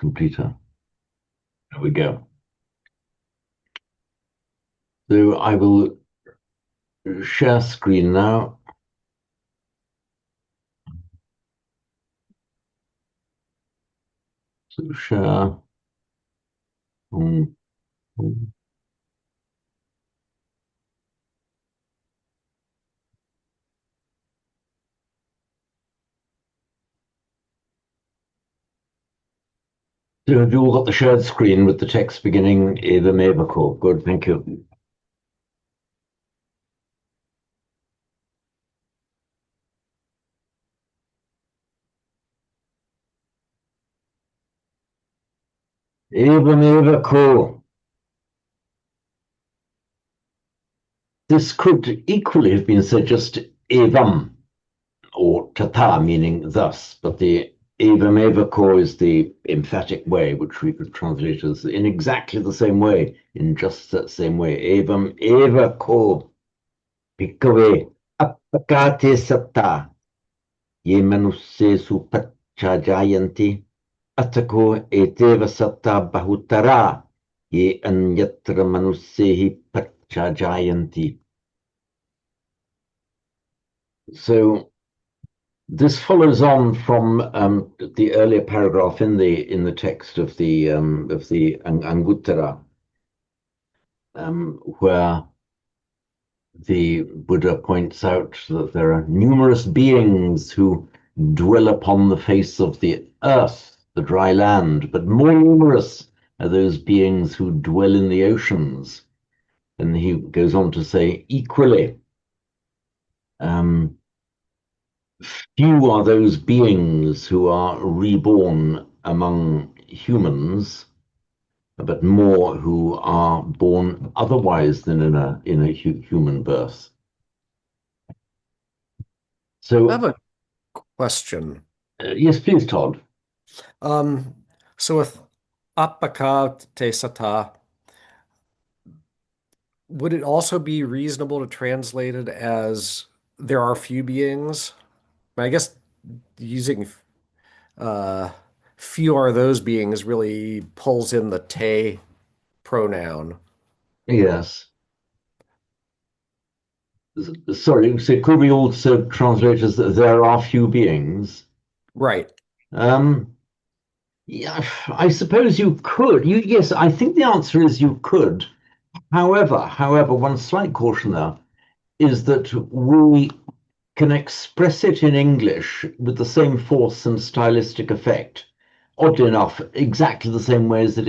completer. There we go. So I will share screen now. So share. So have you all got the shared screen with the text beginning Eva Mavacor? Good, thank you. Eva Mavacor. This could equally have been said just evam or tata, meaning thus, but the evam evacor is the emphatic way, which we could translate as in exactly the same way, in just that same way. Evam evacor pikave appakate satta ye manusse supachajayanti atako eteva satta bahutara ye anyatra manussehi pachajayanti. So this follows on from the earlier paragraph in the text of the Anguttara, where the Buddha points out that there are numerous beings who dwell upon the face of the earth, the dry land, but more numerous are those beings who dwell in the oceans. And he goes on to say, equally, few are those beings who are reborn among humans, but more who are born otherwise than in a human birth. So, I have a question. Yes, please, Todd. So with appaka te sata, would it also be reasonable to translate it as there are few beings? I guess using uh, few are those beings really pulls in the te pronoun. Yes. Sorry, so could we also translate as that there are few beings? Right. Um, yeah, I suppose you could. Yes, I think the answer is you could. However, one slight caution there is that we can express it in English with the same force and stylistic effect. Oddly enough, exactly the same way as it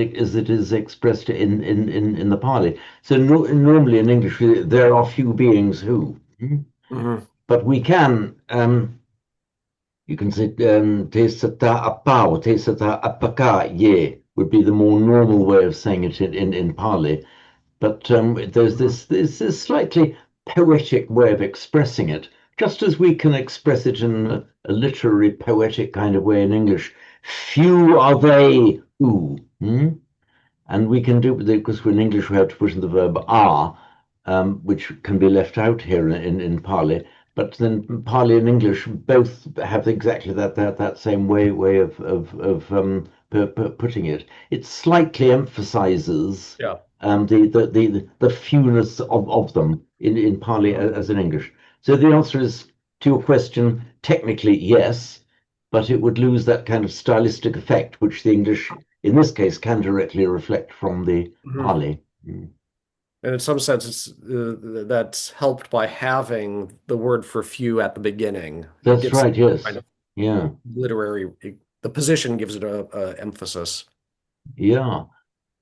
is expressed in the Pali. So normally in English, there are few beings who. Hmm. But we can, you can say te sata apa or te sata apaka ye would be the more normal way of saying it in Pali. But there's this slightly poetic way of expressing it, just as we can express it in a literary poetic kind of way in English. Few are they who, and we can do because in English we have to put in the verb are, which can be left out here in Pali. But then Pali and English both have exactly that same way of putting it. It slightly emphasizes Yeah. the fewness of them in Pali Mhm. as in English. So the answer is to your question, technically yes, but it would lose that kind of stylistic effect, which the English, in this case, can directly reflect from the Mhm. Pali. And in some sense, that's helped by having the word for few at the beginning. It That's gives right, kind yes. of Yeah, literary, the position gives it a emphasis. yeah.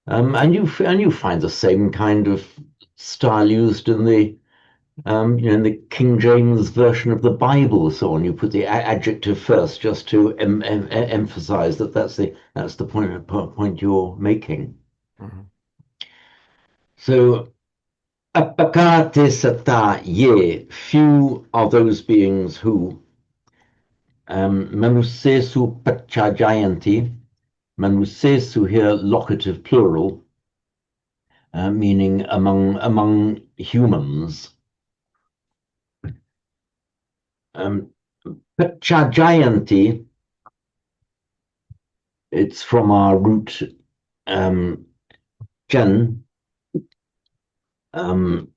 And you find the same kind of style used in the in the King James version of the Bible, so on. You put the adjective first, just to emphasize that that's the point you're making. Mhm. So, apakate sata ye, few are those beings who manusesu pachajayanti, manusesu here locative plural, meaning among humans. Um, pachajayanti It's from our root jan, um,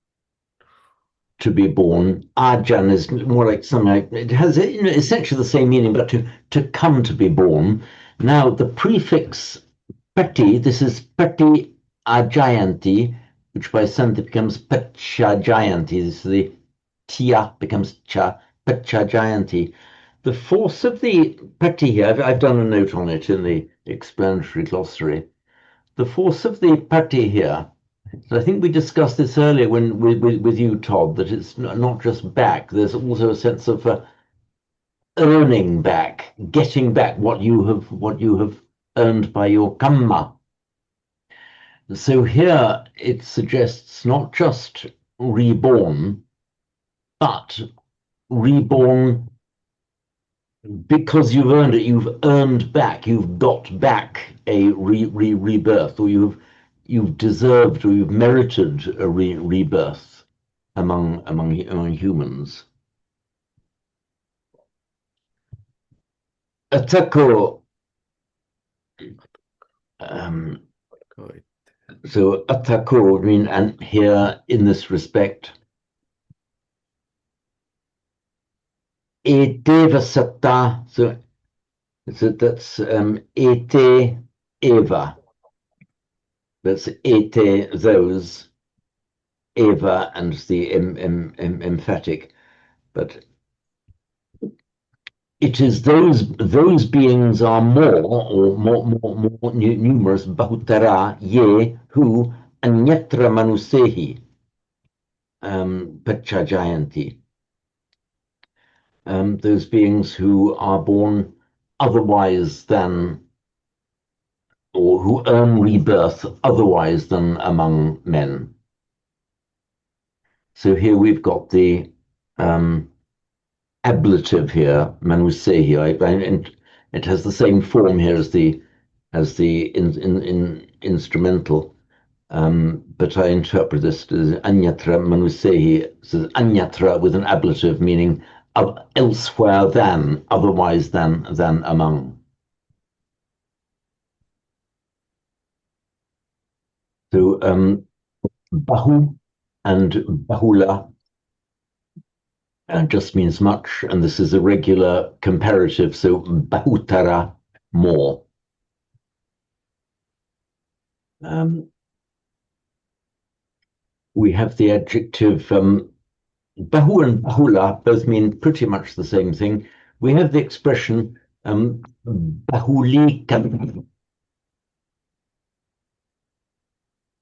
to be born. Ajan is more like something like, it has essentially the same meaning, but to come to be born. Now, the prefix Pati, this is Pati Ajayanti, which by Santi becomes Pacha Jayanti. This is the Tia becomes Cha, Pacha Jayanti. The force of the Pati here, I've done a note on it in the explanatory glossary. The force of the Pati here, so I think we discussed this earlier when with you, Todd, that it's not just back. There's also a sense of earning back, getting back what you have earned by your kamma. So here it suggests not just reborn, but reborn because you've earned it. You've earned back. You've got back a rebirth, or you've deserved or you've merited a rebirth among humans. Atako, um, so atako, I mean, and here in this respect, etevasata, so that's ete eva, that's ete those, eva and the emphatic, but it is those beings are more or more numerous, bahutara ye, who anyatra manusehi pachajayanti. Those beings who are born otherwise than, or who earn rebirth otherwise than among men. So here we've got the ablative here, manusehi, and it has the same form here as the instrumental, but I interpret this as anyatra manusehi, so anyatra with an ablative meaning elsewhere than, otherwise than among. So bahu and bahula just means much, and this is a regular comparative, so bahutara, more. We have the adjective bahu and bahula both mean pretty much the same thing. We have the expression bahulika.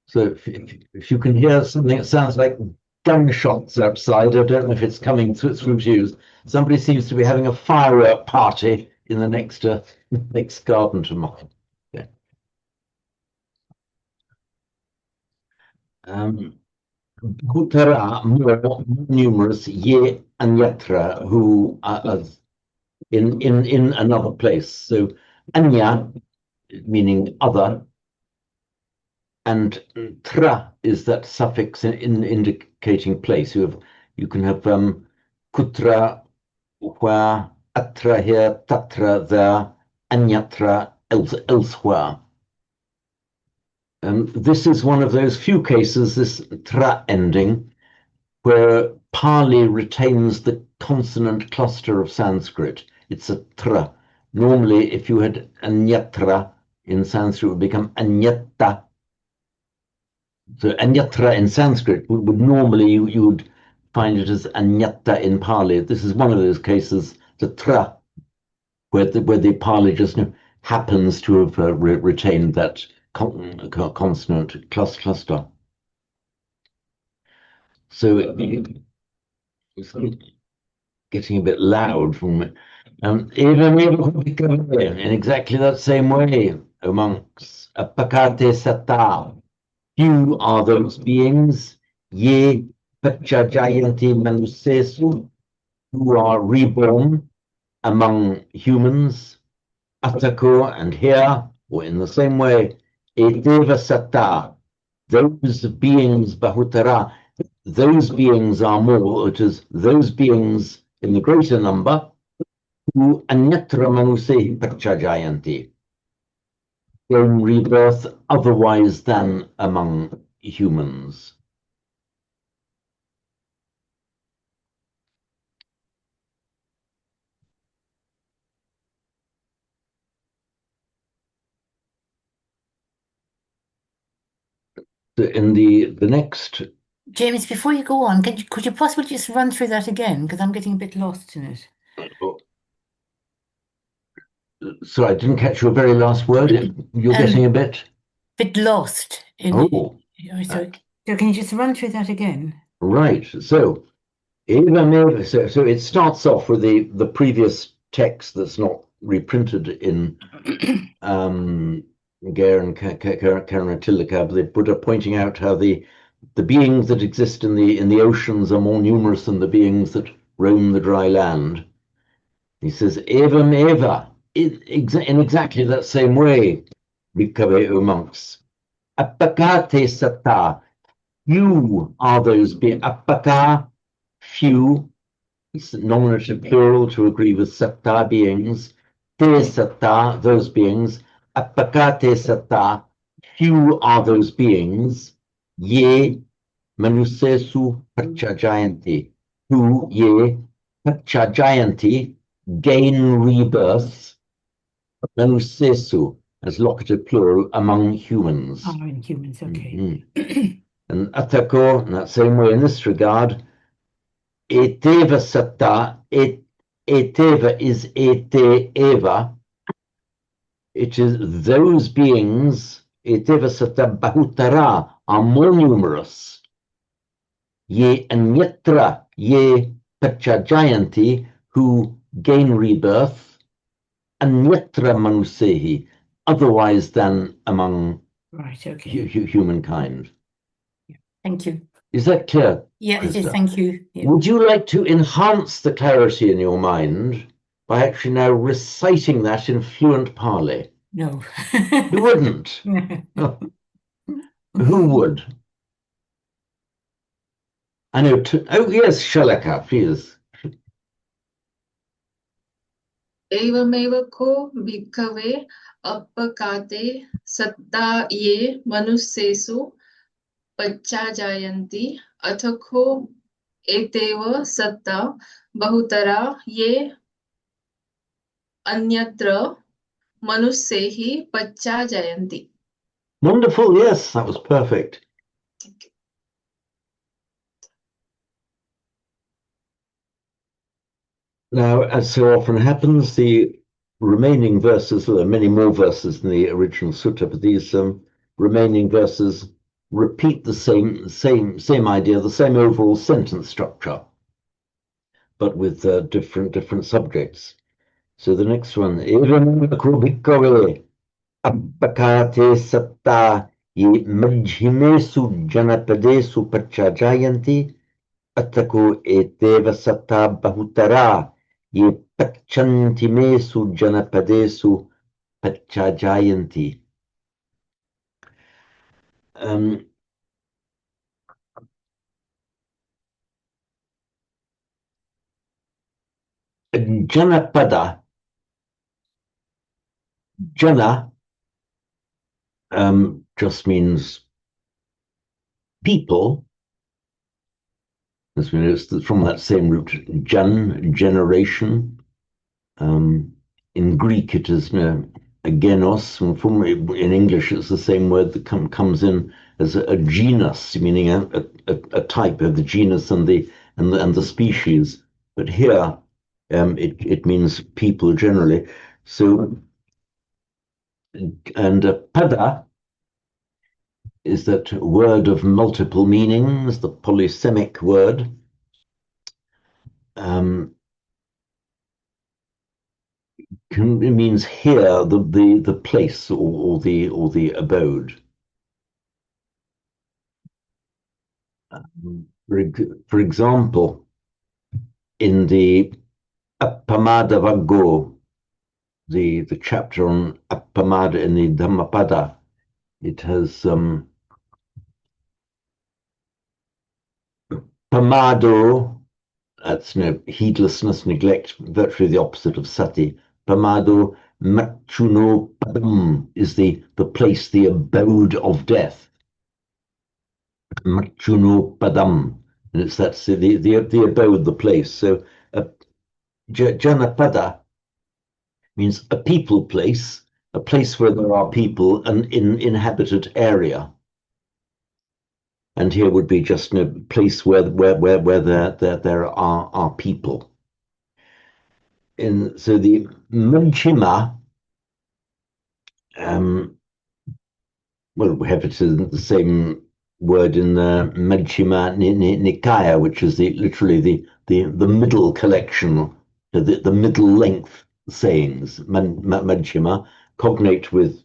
So if you can hear something that sounds like gunshots outside, I don't know if it's coming through to you. Somebody seems to be having a firework party in the next garden to mine. Yeah. Bhutara, more numerous, ye anyatra, who are in another place. So anya, meaning other, and tra is that suffix in indicating place. You can have kutra, where, atra here, tatra there, anyatra elsewhere. This is one of those few cases, this tra ending, where Pali retains the consonant cluster of Sanskrit. It's a tra. Normally, if you had anyatra in Sanskrit, it would become anyata. So anyatra in Sanskrit would normally, you would find it as anyata in Pali. This is one of those cases, the tra, where the Pali just happens to have retained that consonant cluster. So it's getting a bit loud from me. In exactly that same way, amongst apakate sata, few are those beings, ye pachajayanti manusesu, who are reborn among humans, atako, and here, or in the same way, edeva sata, those beings bahutara, those beings are more, it is those beings in the greater number, who anyatra manusehi pachajayanti. gain rebirth otherwise than among humans. In the next, James, before you go on, could you possibly just run through that again? Because I'm getting a bit lost in it. sorry, I didn't catch your very last word. You're getting a bit lost in it. Oh, So can you just run through that again? right. So it starts off with the previous text that's not reprinted in Gair and Karanatillaka, the Buddha pointing out how the beings that exist in the oceans are more numerous than the beings that roam the dry land. He says, Evam Eva, in exactly that same way, Bhikkhave monks. Appakate satta, few are those beings. Appaka, few, nominative plural to agree with satta, beings. Te satta, those beings. Appakate satta, few are those beings. Ye manusesu pachajayanti, who ye pachajayanti, gain rebirth, manusesu, as locative plural, among humans. Oh, in humans, okay. And atako, in that same way, in this regard, eteva satta, eteva is ete eva. It is those beings, eteva satta bahutara, are more numerous. Ye anyatra, ye pachajayanti, who gain rebirth, anyatra manusehi, otherwise than among humankind. Thank you. Is that clear? Yeah, it is. Thank you. Yeah. Would you like to enhance the clarity in your mind by actually now reciting that in fluent Pali? No. You wouldn't? Oh. Who would? I know. Oh, yes, Shalaka, please. एवमेव को भिक्खवे अपकाते सत्ता ये मनुष्येषु पच्चाजायन्ति अथ को एतेव सत्ता बहुतरा ये अन्यत्र मनुष्यैः पच्चाजायन्ति. Wonderful, yes, that was perfect. Now, as so often happens, the remaining verses, there are many more verses than the original sutta, but these remaining verses repeat the same idea, the same overall sentence structure, but with different subjects. So the next one, appakate satta ye majhimesu janapadesu pachajayanti atako eteva satta bahutara ye pachantimesu janapadesu pachajayanti. Janapada, jana just means people. As we know, it's from that same root, generation. In Greek, it is genos. In English, it's the same word that comes in as a genus, meaning a type of the genus and the species. But here, it means people generally. So, and pada is that word of multiple meanings, the polysemic word. It means here the place or the abode. For example, in the Appamadavaggo, the chapter on Appamada in the Dhammapada, it has Pamado, that's heedlessness, neglect, virtually the opposite of sati. Pamado Machuno Padam is the place, the abode of death. Machuno Padam. And that's the abode, the place. So Janapada means a people place, a place where there are people, an inhabited area. And here would be just a place where there are people. So the Manchima, well, we have it in the same word in the Majjhima Nikaya, which is literally the middle collection, the middle length sayings. Majjhima, cognate with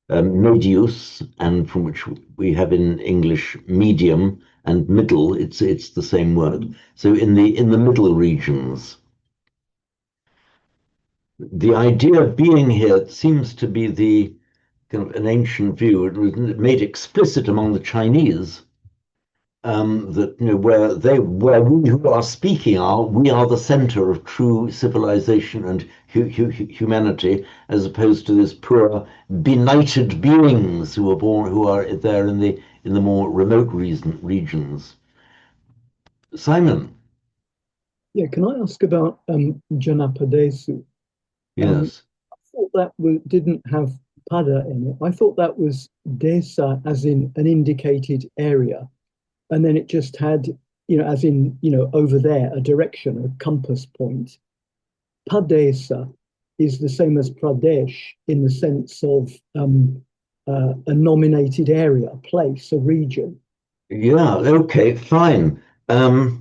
medius, and from which we have in English medium and middle. It's the same word. So in the middle regions, the idea being here seems to be the kind of an ancient view. It was made explicit among the Chinese that where we who are speaking we are the center of true civilization and humanity, as opposed to this poor benighted beings who are there in the more remote regions. Simon. Yeah, can I ask about Janapadesu? Yes. I thought that didn't have pada in it. I thought that was desa, as in an indicated area, and then it just had, as in, over there, a direction, a compass point. Padesa is the same as Pradesh in the sense of a nominated area, a place, a region. Yeah, okay, fine. Very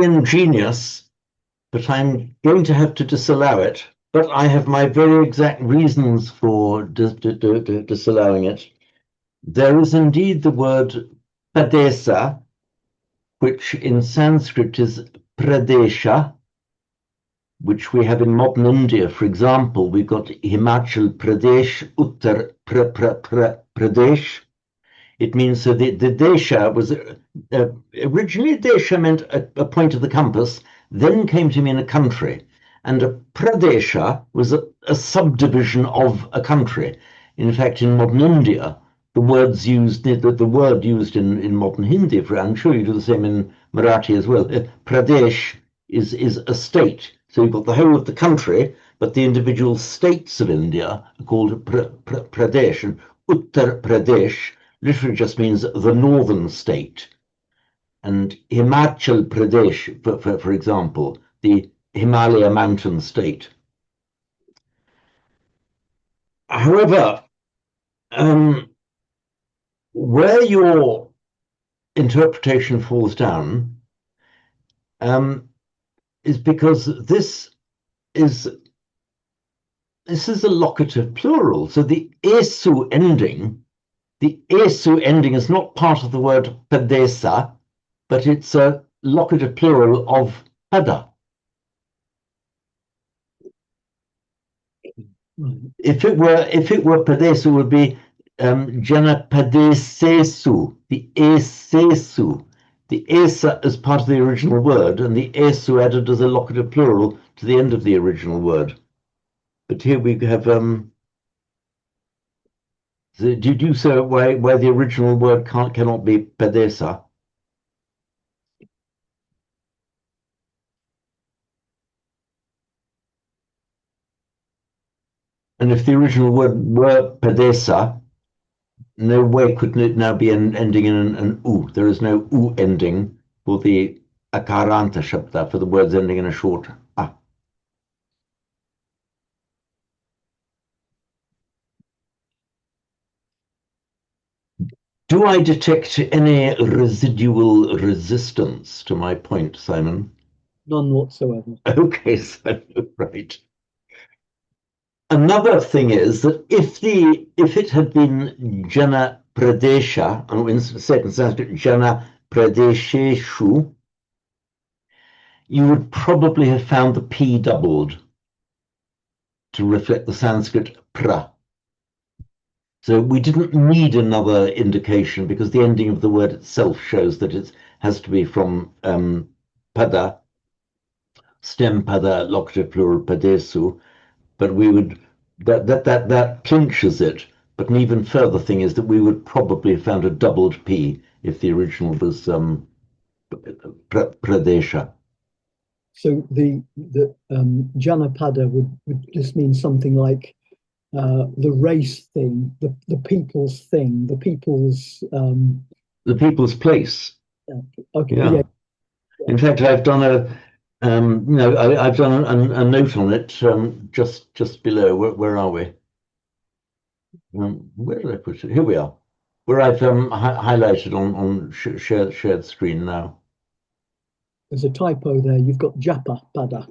ingenious, but I'm going to have to disallow it. But I have my very exact reasons for disallowing it. There is indeed the word Padesa, which in Sanskrit is Pradesha, which we have in modern India. For example, we've got Himachal Pradesh, Uttar Pradesh. It means so the desha was originally desha meant a point of the compass, then came to mean a country, and a pradesha was a subdivision of a country. In fact, in modern India, the word used in modern Hindi, I'm sure you do the same in Marathi as well. Pradesh is a state. So you've got the whole of the country, but the individual states of India are called Pradesh, and Uttar Pradesh literally just means the northern state. And Himachal Pradesh, for example, the Himalaya mountain state. However, where your interpretation falls down is because this is a locative plural. So the esu ending is not part of the word padesa, but it's a locative plural of pada. If it were padesa, it would be janapadesesu, the esesu. The esa is part of the original word, and the esu added as a locative plural to the end of the original word. But here we have did you say why the original word cannot be padesa? And if the original word were padesa, no way could it now be ending in an u. There is no u ending for the akaranta shabda, for the words ending in a short a. Do I detect any residual resistance to my point, Simon? None whatsoever. Okay, so right. Another thing is that if it had been Jana Pradesha, and instead in Sanskrit Jana Pradesheshu, you would probably have found the P doubled to reflect the Sanskrit pra. So we didn't need another indication because the ending of the word itself shows that it has to be from pada. stem pada locative plural padesu, but we would that clinches it. But an even further thing is that we would probably have found a doubled P if the original was Pradesha. So the Janapada would just mean something like the race thing, the people's thing, the people's The people's place. okay, Yeah. yeah. In fact, I've done I've done a note on it just below. Where are we? Where did I put it? Here we are. Where I've highlighted on shared screen now. There's a typo there. You've got Japa Pada.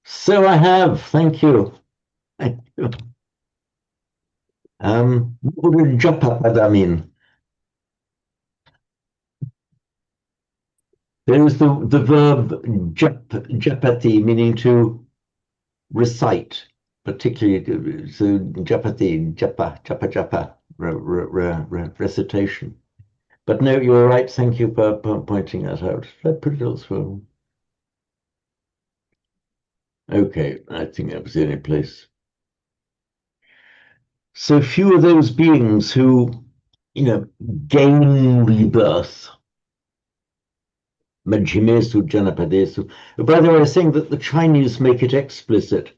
So I have. Thank you. Thank you. What would japa mean? There is the verb japati, meaning to recite, particularly so japati, japa, recitation. But no, you're right. Thank you for pointing that out. I put it elsewhere. Okay, I think that was the only place. So few of those beings who, gain rebirth. Majjimesu Janapadesu. By the way, I saying that the Chinese make it explicit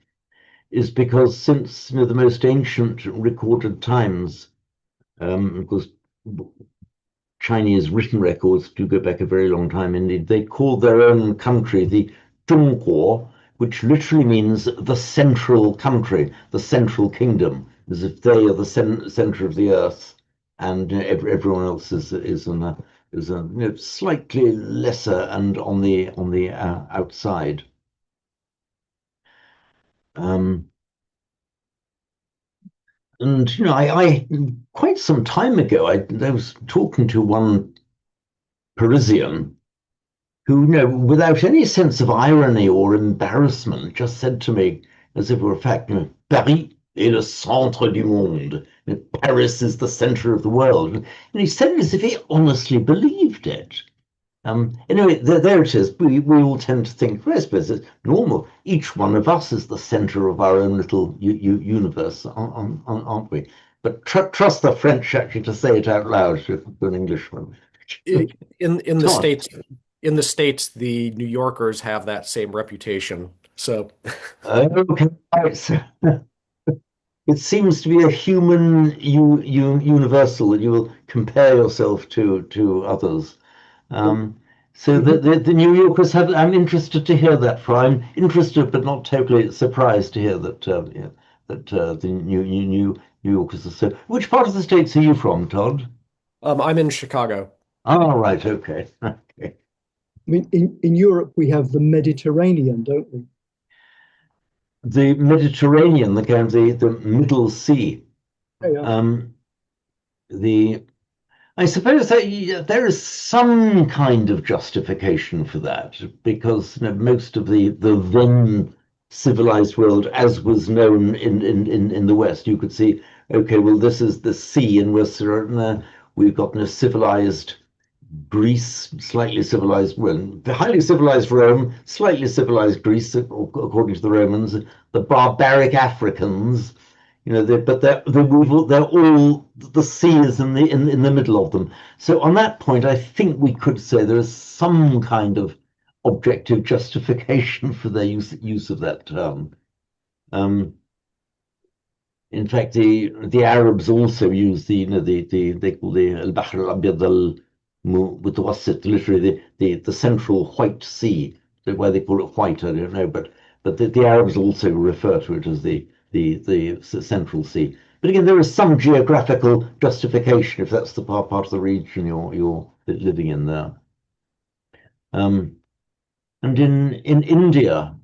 is because since the most ancient recorded times, of course, Chinese written records do go back a very long time indeed. They call their own country the Zhongguo, which literally means the central country, the central kingdom, as if they are the center of the earth, and everyone else is a slightly lesser and on the outside. And I quite some time ago, I was talking to one Parisian who, without any sense of irony or embarrassment, just said to me, as if it were a fact, Paris est le centre du monde. Paris is the center of the world. And he said it as if he honestly believed it. Anyway, there it is. We all tend to think, well, I suppose it's normal. Each one of us is the center of our own little universe, aren't we? But trust the French actually to say it out loud to an Englishman. In the States, the New Yorkers have that same reputation. So, okay, right. So, it seems to be a human universal that you will compare yourself to others. So the New Yorkers have. I'm interested to hear that. I'm interested, but not totally surprised to hear that the New Yorkers are so. Which part of the States are you from, Todd? I'm in Chicago. Oh, right. Okay. Okay. I mean, in Europe we have the Mediterranean, don't we? The Mediterranean, the Middle Sea. Oh, yeah. I suppose that there is some kind of justification for that because most of the then civilized world, as was known in the West, you could see, okay, well, this is the sea, and we've got a civilized Greece, slightly civilized, well, highly civilized Rome, slightly civilized Greece, according to the Romans, the barbaric Africans, but they're all the sea is in the middle of them. So on that point, I think we could say there is some kind of objective justification for their use of that term. In fact, the Arabs also use they call the al-Bahr al-Abyad al-Mutawassit, literally the central White Sea. Why they call it white, I don't know, but the Arabs also refer to it as the Central Sea. But again, there is some geographical justification if that's the part of the region you're living in there. And in India,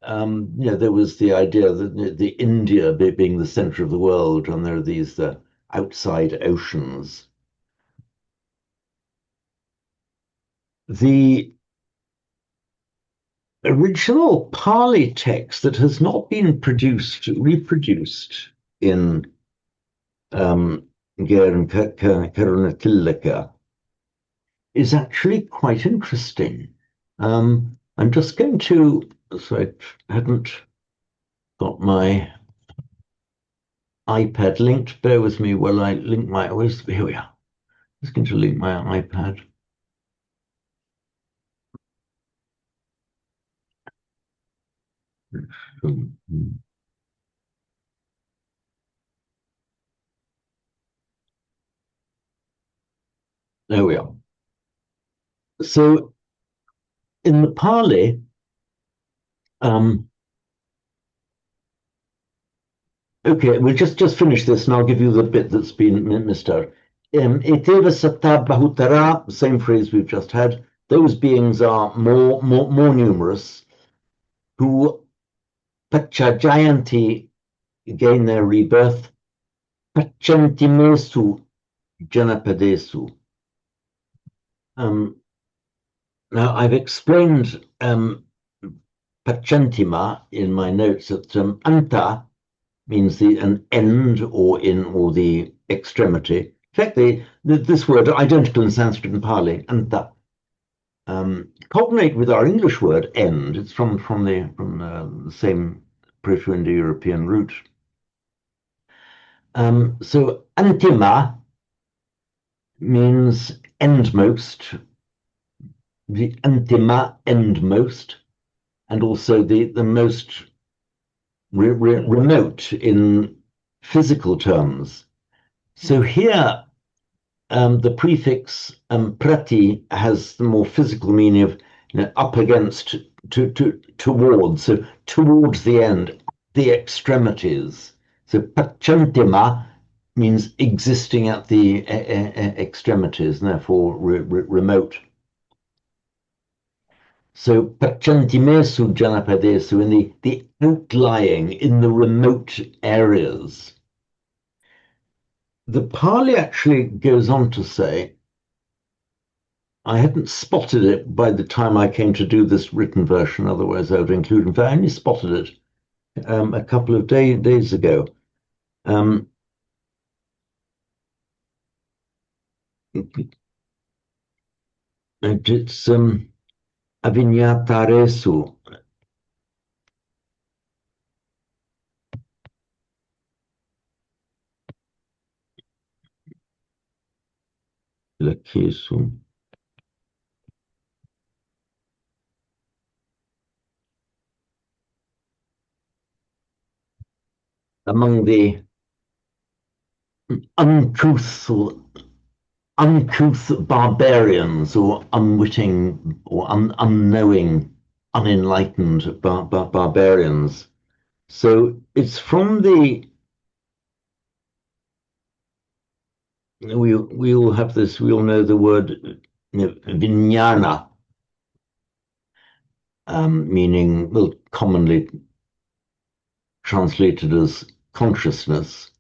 there was the idea that the India being the center of the world, and there are these outside oceans. The original Pali text that has not been reproduced in Karunatillaka is actually quite interesting. I'm just going to, so I hadn't got my iPad linked. Bear with me while I link my, here we are. Just going to link my iPad. There we are. So in the Pali, okay, we'll just finish this and I'll give you the bit that's been missed out. Eteva Sata Bahutara, same phrase we've just had. Those beings are more numerous who Pachajayanti gain their rebirth. Pachantimesu Janapadesu. Now I've explained Pachantima in my notes that anta means an end or the extremity. In fact, this word identical in Sanskrit and Pali, anta, cognate with our English word end. It's from the same Proto-Indo-European root. So antima means endmost, the antima endmost, and also the most remote in physical terms. So here, the prefix prati has the more physical meaning of up against, towards, so towards the end, the extremities. So pachantima means existing at the extremities, and therefore remote. So pachantimesu janapadesu, in the outlying, in the remote areas. The Pali actually goes on to say, I hadn't spotted it by the time I came to do this written version, otherwise I would include it. In fact, I only spotted it a couple of days ago. It's avinyataresu. Lakesu. Among the uncouth barbarians or unwitting or unknowing, unenlightened barbarians. So it's from the, we all have this, we all know the word vijnana, meaning, well, commonly translated as consciousness,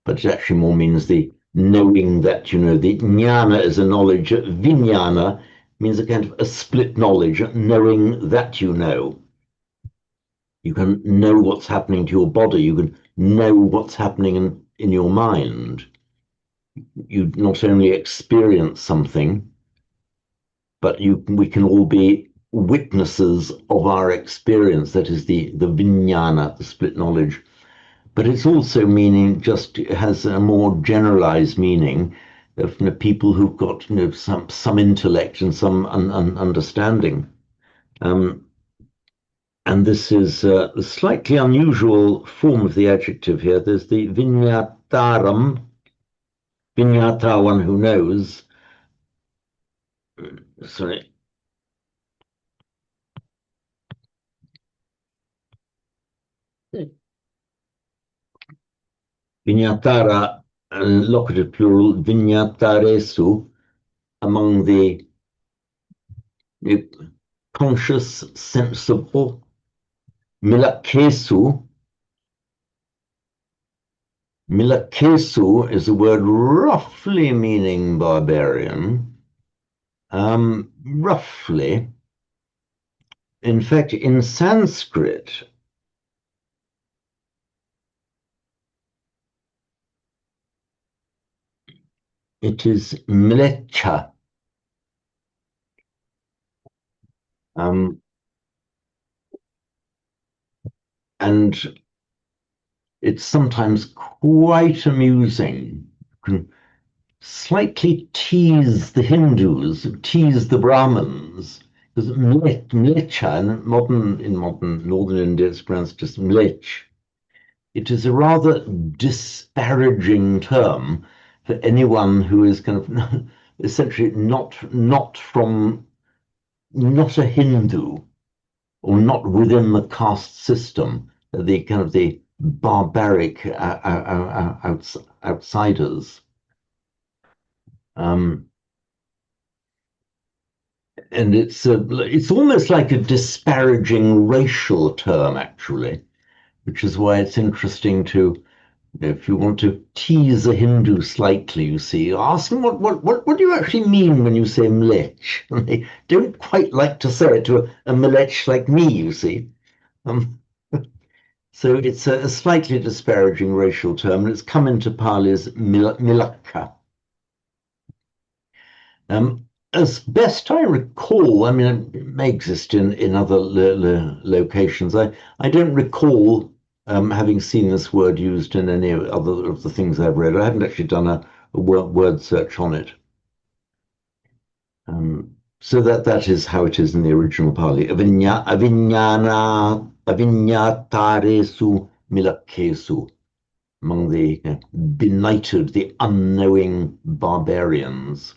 but it actually more means the knowing that, the jnana is a knowledge. Vijnana means a kind of a split knowledge, knowing that you know. You can know what's happening to your body. You can know what's happening in your mind. You not only experience something, but we can all be witnesses of our experience. That is the vijnana, the split knowledge. But it's also meaning, just has a more generalized meaning of people who've got some intellect and some understanding. And this is a slightly unusual form of the adjective here. There's the vinyataram, vinyata, one who knows. Sorry. Vinyatara, locative plural, vinyataresu, among the conscious, sensible, milakesu. Milakesu is a word roughly meaning barbarian. Roughly. In fact, in Sanskrit, it is mlecha. and it's sometimes quite amusing. You can slightly tease the Hindus, tease the Brahmins, because mlecha in modern northern India it's pronounced just mlech. It is a rather disparaging term for anyone who is kind of essentially not a Hindu or not within the caste system, the kind of the barbaric outsiders. And it's almost like a disparaging racial term, actually, which is why it's interesting to, if you want to tease a Hindu slightly, you see, ask them what do you actually mean when you say mlech? And they don't quite like to say it to a mlech like me, you see. So it's a slightly disparaging racial term, and it's come into Pali's milakka. As best I recall, I mean, it may exist in other locations. I don't recall having seen this word used in any other of the things I've read. I haven't actually done a word search on it. So that is how it is in the original Pali. Avinyataresu milakkesu, among the benighted, the unknowing barbarians.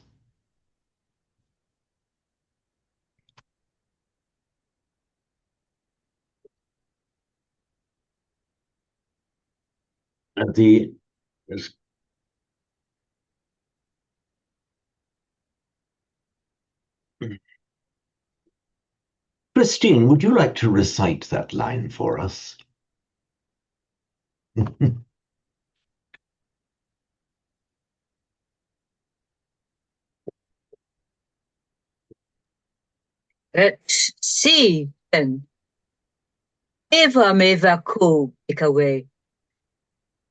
And Christine, would you like to recite that line for us? Let's see then. Evameva ko bhikkhave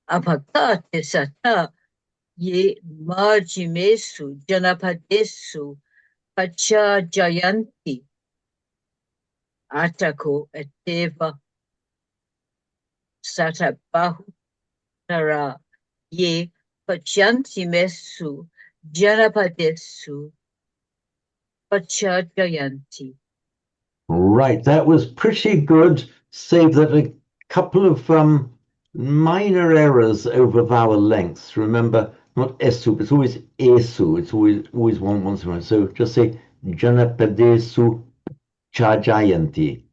apakate sata ye marjimesu janapadesu pacha jayanti atako eteva sata bahutara ye pachanti mesu janapadesu pacha jayanti. Right, that was pretty good, save that a couple of minor errors over vowel lengths. Remember, not esu, it's always esu. It's always one once more. So just say janapadesu chajayanti.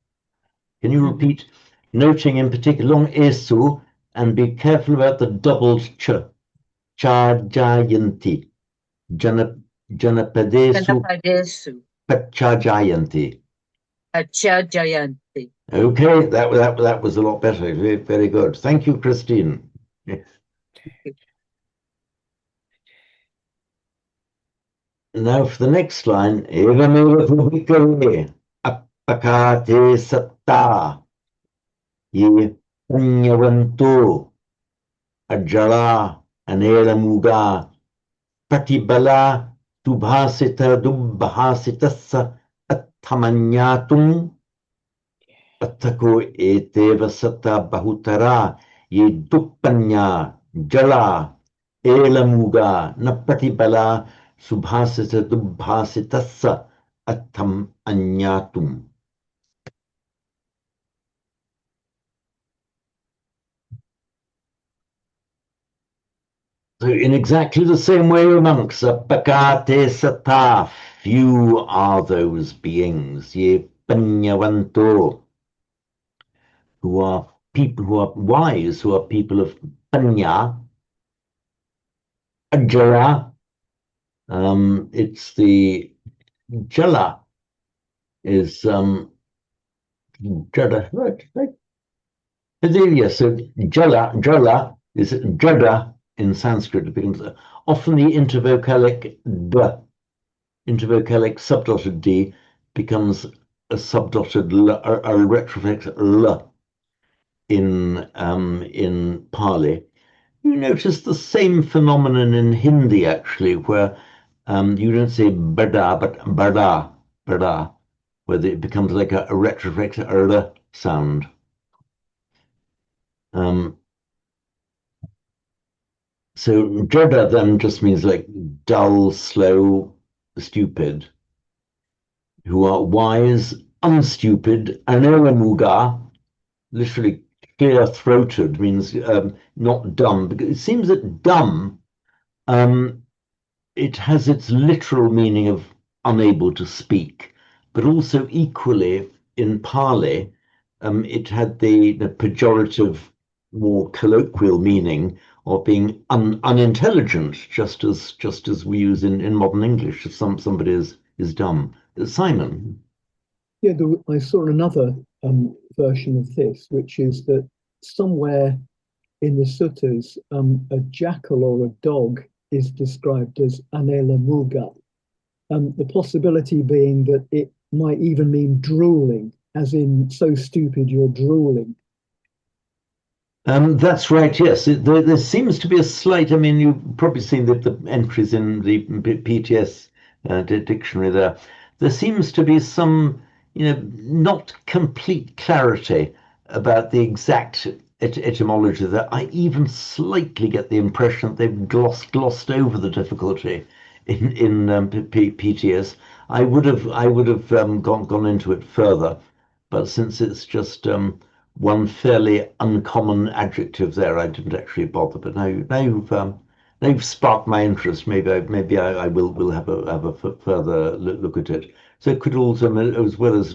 Can you repeat, noting in particular long esu, and be careful about the doubled ch, chajayanti. Janapadesu pachajayanti. Jayanti. Okay, that was a lot better. Very, very good. Thank you, Christine. Now for the next line, Evameva Bhuvikaye Appakate Satta Ye Punyavanto Ajala Anela Muga Patibala Dubhasita Dubhasitassa Attamanyatum Attako eteva sata bahutara ye duppanya jala elamuga napatibala subhasita dubhasitassa attam anyatum. So in exactly the same way amongst apakate sata, few are those beings, ye panyavanto, who are people who are wise, who are people of panya, ajara. It's the jala is jada, right? Yes, so jala is jada in Sanskrit. It becomes often the intervocalic d, intervocalic subdotted d becomes a subdotted l, a retroflex l in Pali. You notice the same phenomenon in Hindi actually, where you don't say bada but bada, where it becomes like a retroflex r sound. Um, so Jada then just means like dull, slow, stupid, who are wise, unstupid, Anelamuga, literally clear-throated, means not dumb. Because it seems that dumb, um, it has its literal meaning of unable to speak, but also equally in Pali, it had the pejorative, more colloquial meaning of being unintelligent, just as we use in modern English if somebody is dumb. Simon. Yeah, I saw another version of this, which is that somewhere in the suttas, a jackal or a dog is described as anela muga. The possibility being that it might even mean drooling, as in so stupid you're drooling. That's right, yes. There seems to be a slight, I mean, you've probably seen the entries in the PTS dictionary there. There seems to be some, not complete clarity about the exact etymology there. I even slightly get the impression that they've glossed over the difficulty in PTS. I would have gone into it further, but since it's just one fairly uncommon adjective there, I didn't actually bother. But now you've sparked my interest. Maybe I will have a further look at it. So it could also, as well as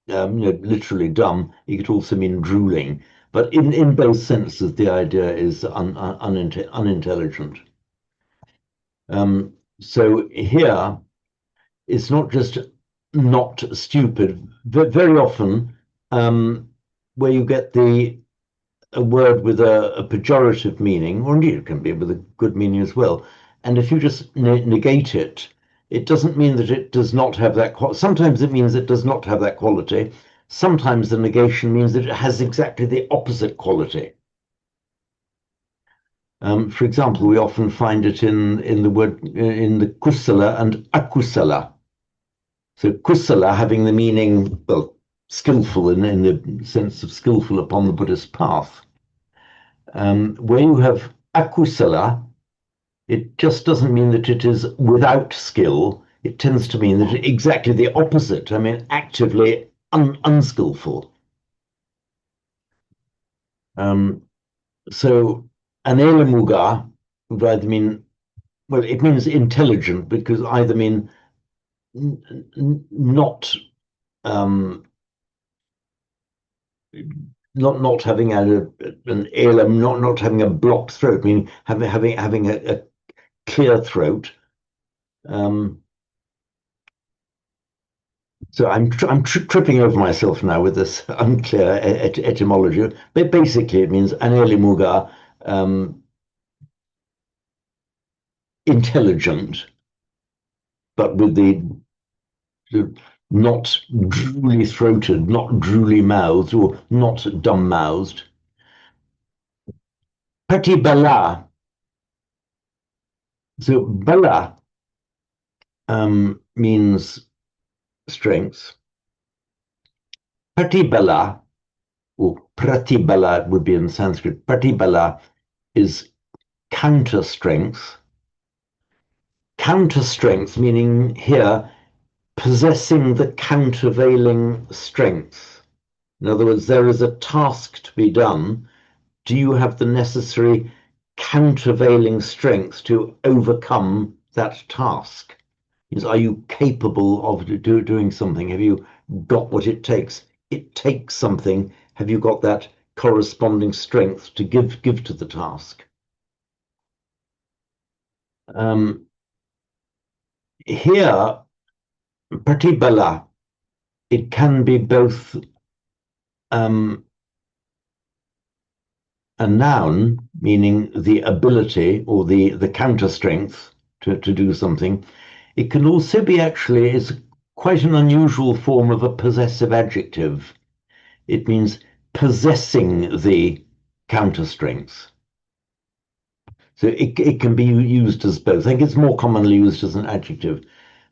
literally dumb, it could also mean drooling. But in both senses, the idea is unintelligent. So here, it's not just not stupid. Very often, where you get a word with a pejorative meaning, or indeed it can be with a good meaning as well, and if you just negate it, it doesn't mean that it does not have that quality. Sometimes it means it does not have that quality. Sometimes the negation means that it has exactly the opposite quality. For example, we often find it in the word in the kusala and akusala. So kusala having the meaning, well, skillful in the sense of skillful upon the Buddhist path. Where you have akusala, it just doesn't mean that it is without skill. It tends to mean that exactly the opposite. I mean, actively unskillful. So anelamuga would either mean, well, it means intelligent because either mean not not having an ailum, not having a blocked throat, meaning having a clear throat. So I'm tripping over myself now with this unclear etymology. But basically, it means anelimuga, intelligent, but with the not drooly throated, not drooly mouthed, or not dumb mouthed. Patibala. So bala means strength. Pratibala, or pratibala would be in Sanskrit. Pratibala is counter strength. Counter strength, meaning here possessing the countervailing strength. In other words, there is a task to be done. Do you have the necessary countervailing strength to overcome that task? Are you capable of doing something? Have you got what it takes? It takes something. Have you got that corresponding strength to give to the task? Here, pratibala, it can be both a noun, meaning the ability or the counter strength to do something. It can also be actually, it's quite an unusual form of a possessive adjective. It means possessing the counter strength. So it can be used as both. I think it's more commonly used as an adjective.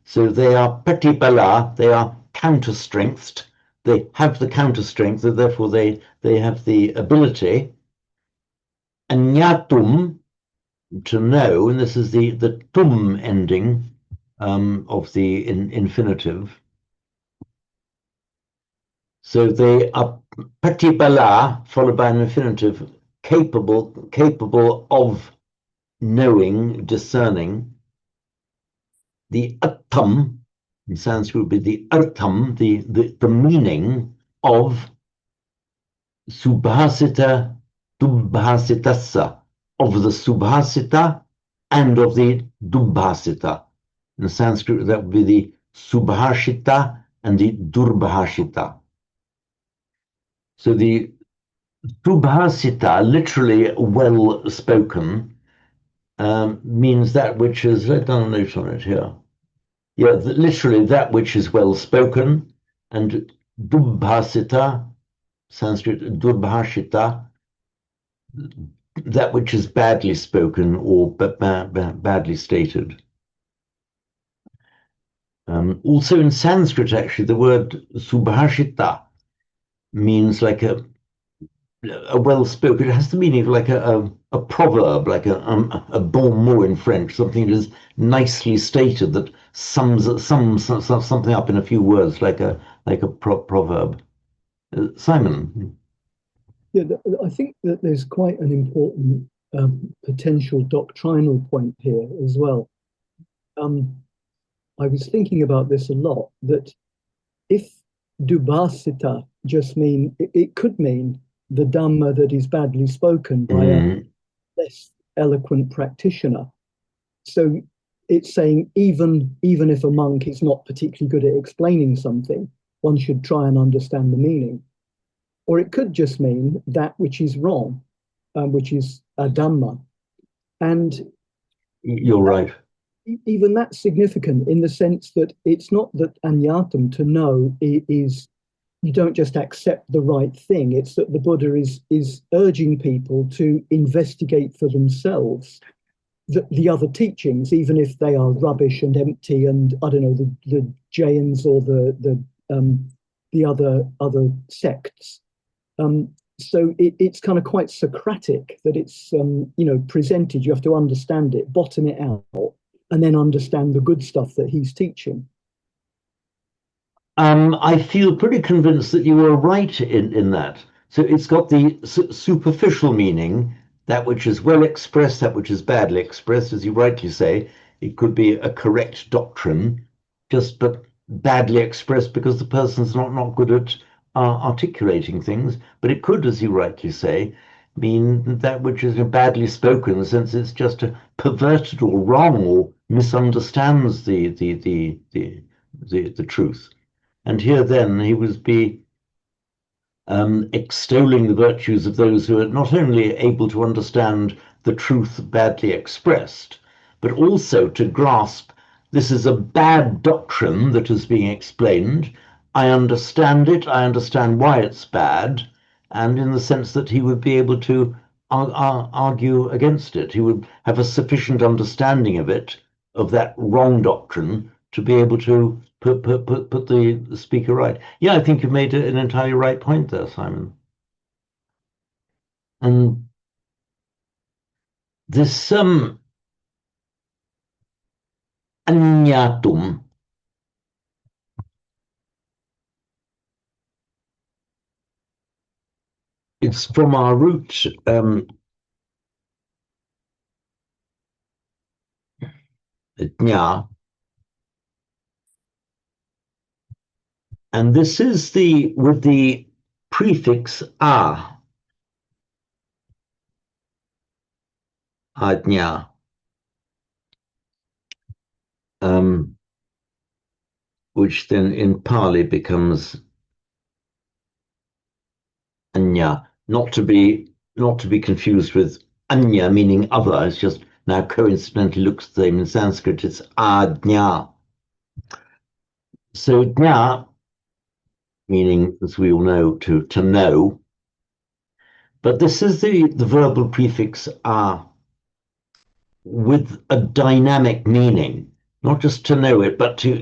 So they are pratibala, they are counter strengthed, they have the counter strength, and therefore they have the ability. Agnatum, to know, and this is the tum ending of the infinitive. So they are patibala, followed by an infinitive, capable of knowing, discerning. The attam in Sanskrit would be the artham, the meaning of subhasita dubhasitassa, of the subhasita and of the dubhasita. In Sanskrit, that would be the subhashita and the durbhashita. So the subhasita, literally well spoken, means that which is, let's done a note on it here. Yeah, literally that which is well spoken, and dubhasita, Sanskrit durbhashita, that which is badly spoken or badly stated. Also in Sanskrit, actually, the word subhashita means like a well-spoken. It has the meaning of like a proverb, like a bon mot in French, something that is nicely stated that sums something up in a few words, like a proverb. Simon. Yeah, I think that there's quite an important potential doctrinal point here as well. I was thinking about this a lot, that if dubhasita just mean, it could mean the Dhamma that is badly spoken by a less eloquent practitioner. So it's saying even if a monk is not particularly good at explaining something, one should try and understand the meaning. Or it could just mean that which is wrong, which is a Dhamma. And you're right. Even that's significant in the sense that it's not that anyatam, to know, is you don't just accept the right thing. It's that the Buddha is urging people to investigate for themselves the other teachings, even if they are rubbish and empty, and I don't know, the Jains or the other sects. So it's kind of quite Socratic that it's presented. You have to understand it, bottom it out, and then understand the good stuff that he's teaching. I feel pretty convinced that you were right in that. So it's got the superficial meaning, that which is well expressed, that which is badly expressed, as you rightly say. It could be a correct doctrine, but badly expressed because the person's not good at articulating things. But it could, as you rightly say, mean that which is badly spoken, since it's just perverted or wrong or misunderstands the truth. And here then he would be extolling the virtues of those who are not only able to understand the truth badly expressed, but also to grasp this is a bad doctrine that is being explained. I understand it, I understand why it's bad, and in the sense that he would be able to argue against it. He would have a sufficient understanding of it, of that wrong doctrine, to be able to put the speaker right. Yeah, I think you've made an entirely right point there, Simon. And this agnatum, it's from our root jna, and this is with the prefix a, ajna, which then in Pali becomes anya, not to be confused with anya, meaning other. It's just now coincidentally looks the same in Sanskrit. It's ajna. So jna, meaning, as we all know, to know. But this is the verbal prefix a with a dynamic meaning, not just to know it, but to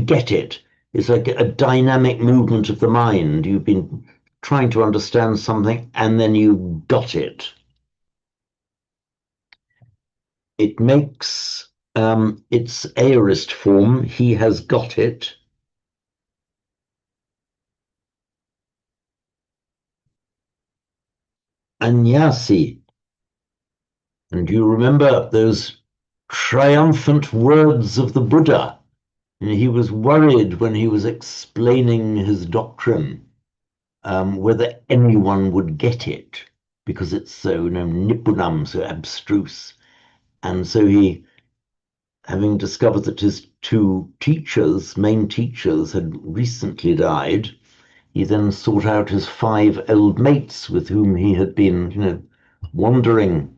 get it. It's like a dynamic movement of the mind. You've been trying to understand something and then you got it. It makes its aorist form, he has got it. Anyasi. And you remember those triumphant words of the Buddha? He was worried when he was explaining his doctrine whether anyone would get it because it's so nippunam, so abstruse. And so he, having discovered that his two teachers, main teachers, had recently died, he then sought out his 5 old mates with whom he had been, wandering,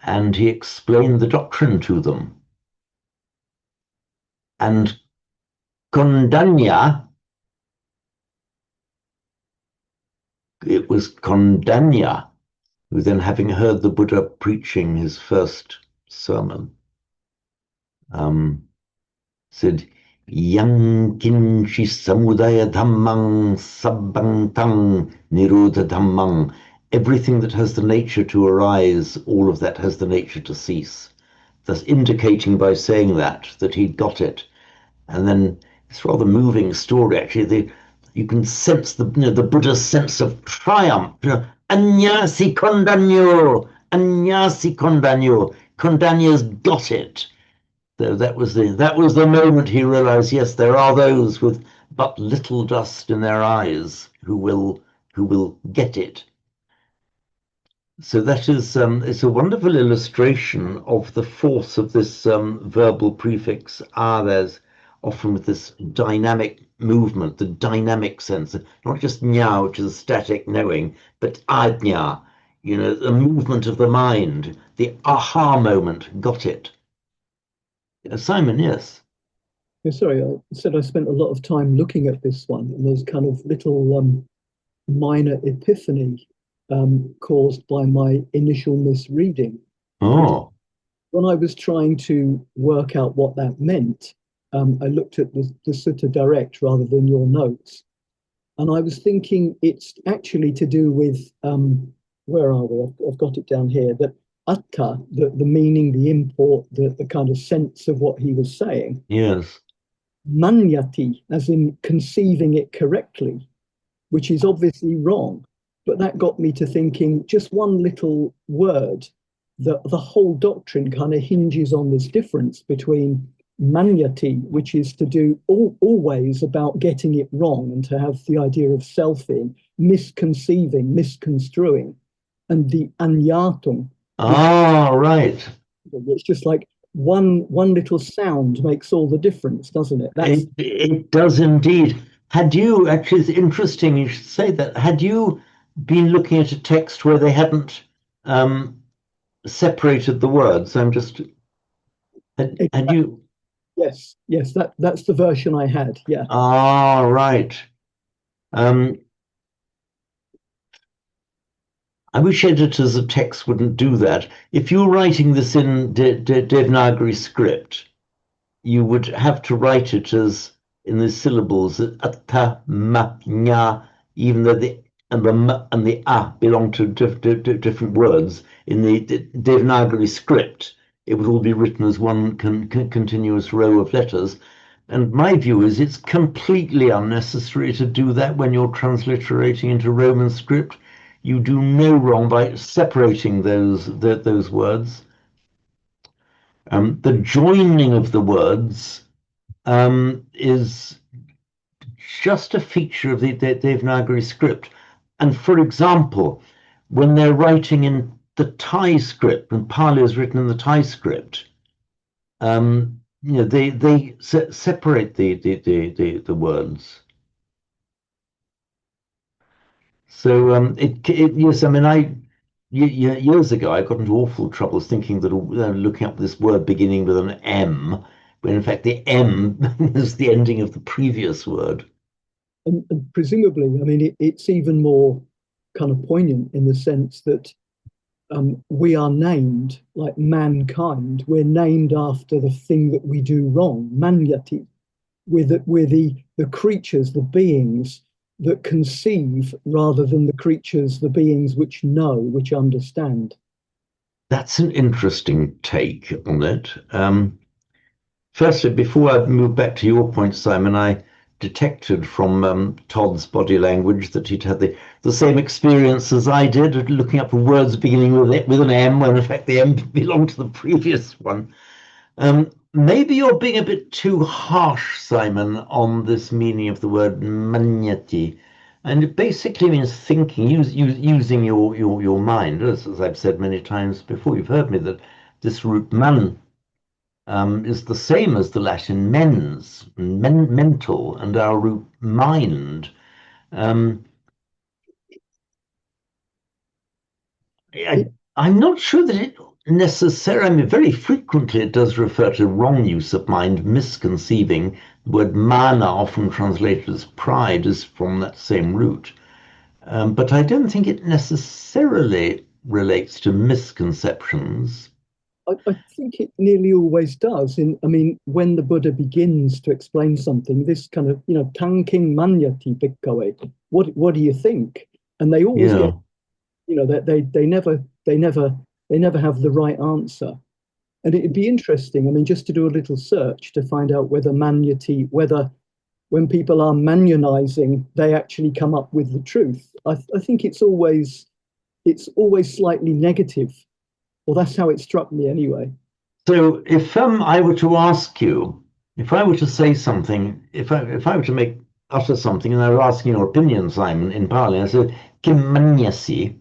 and he explained the doctrine to them. And Kondanya, it was Kondanya who then, having heard the Buddha preaching his first sermon, said, Yang kinchi samudaya dhammang sabbantang nirodha dhammang. Everything that has the nature to arise, all of that has the nature to cease. Thus indicating by saying that he got it. And then it's a rather moving story, actually. You can sense the Buddha's sense of triumph. Anyasi kondanyo, anyasi kondanyo. Kondanyo's got it. So that was the moment he realized, yes, there are those with but little dust in their eyes who will get it. So that is it's a wonderful illustration of the force of this verbal prefix there's often with this dynamic movement, the dynamic sense, not just nya, which is static knowing, but ajna, the movement of the mind, the aha moment, got it. Simon, yes. Yeah, sorry, I said I spent a lot of time looking at this one, and there's kind of little minor epiphany caused by my initial misreading. Oh. When I was trying to work out what that meant, I looked at the Sutta Direct rather than your notes. And I was thinking it's actually to do with, where are we? I've got it down here, that atta, the meaning, the import, the kind of sense of what he was saying. Yes. Manyati, as in conceiving it correctly, which is obviously wrong. But that got me to thinking just one little word, that the whole doctrine kind of hinges on this difference between manyati, which is to do always about getting it wrong and to have the idea of self in, misconceiving, misconstruing, and the anyatum. Right. It's just like one little sound makes all the difference, doesn't it? It does indeed. Had you, actually, it's interesting you should say that, had you been looking at a text where they hadn't separated the words? Had you? Yes, that's the version I had, yeah. Right. I wish editors of text wouldn't do that. If you're writing this in Devanagari script, you would have to write it as in the syllables atta, ma, nya, even though the and the a belong to different words. In the Devanagari script, it would all be written as one continuous row of letters. And my view is it's completely unnecessary to do that when you're transliterating into Roman script. You do no wrong by separating those words. The joining of the words is just a feature of the Devanagari script. And for example, when they're writing in the Thai script, when Pali is written in the Thai script, they separate the words. So yes, I mean, years ago I got into awful troubles thinking that looking up this word beginning with an M, when in fact the M is the ending of the previous word. And presumably, I mean, it's even more kind of poignant in the sense that we are named, like mankind, we're named after the thing that we do wrong, manyati. we're the creatures, the beings that conceive rather than the creatures, the beings which know, which understand. That's an interesting take on it. Firstly, before I move back to your point, Simon, I detected from Todd's body language that he'd had the same experience as I did, looking up for words beginning with an M, when in fact the M belonged to the previous one. Maybe you're being a bit too harsh, Simon, on this meaning of the word manyati. And it basically means thinking, using your mind, as I've said many times before. You've heard me that this root man is the same as the Latin mens, mental, and our root mind. Um, I'm not sure that it necessarily, I mean, very frequently it does refer to wrong use of mind, misconceiving. The word mana, often translated as pride, is from that same root. But I don't think it necessarily relates to misconceptions. I think it nearly always does. I mean, when the Buddha begins to explain something, this kind of, tanking manyati bhikkhave, what do you think? And they always Yeah. get, they never have the right answer. And it'd be interesting, I mean, just to do a little search to find out whether manyati, whether when people are manionizing, they actually come up with the truth. I think it's always slightly negative. Well, that's how it struck me anyway. So if I were to ask you, if I were to say something, if I were to utter something, and I were asking your opinion, Simon, in Pali, I said, Kim manyasi,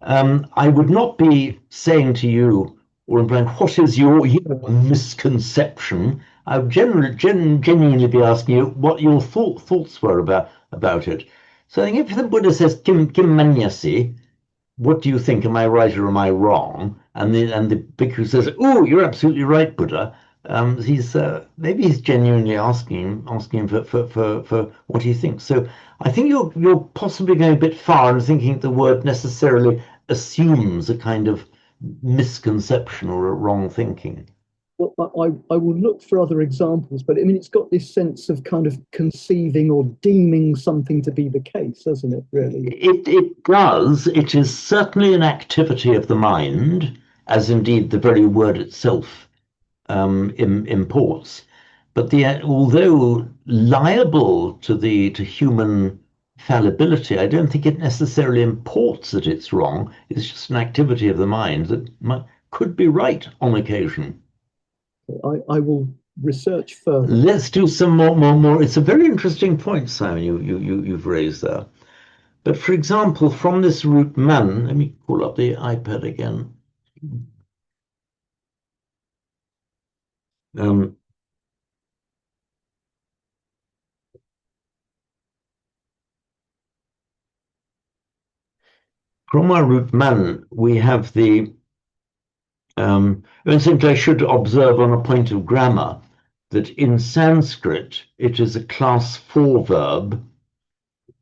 I would not be saying to you or implying, what is your misconception? I would genuinely be asking you what your thoughts were about it. So I think if the Buddha says Kim manyasi, what do you think? Am I right or am I wrong? And the bhikkhu says, "Oh, you're absolutely right, Buddha." Maybe he's genuinely asking him for what he thinks. So I think you're possibly going a bit far in thinking the word necessarily assumes a kind of misconception or a wrong thinking. Well, I will look for other examples, but I mean, it's got this sense of kind of conceiving or deeming something to be the case, doesn't it, really? It does. It is certainly an activity of the mind, as indeed the very word itself imports. But although liable to human fallibility, I don't think it necessarily imports that it's wrong. It's just an activity of the mind that could be right on occasion. I will research further. Let's do some more. It's a very interesting point, Simon, you've raised there. But for example, from this root man, let me call up the iPad again. From our root man, we have and simply I should observe on a point of grammar that in Sanskrit, it is a class 4 verb,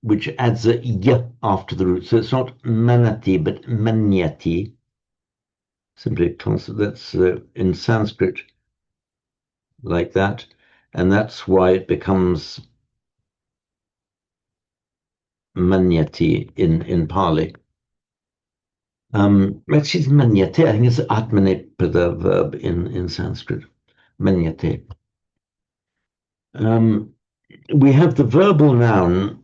which adds a y after the root. So it's not manati, but manyati. Simply a class, that's in Sanskrit like that. And that's why it becomes manyati in Pali. Actually, manyate, I think it's atmanepada verb in Sanskrit. Manyate. We have the verbal noun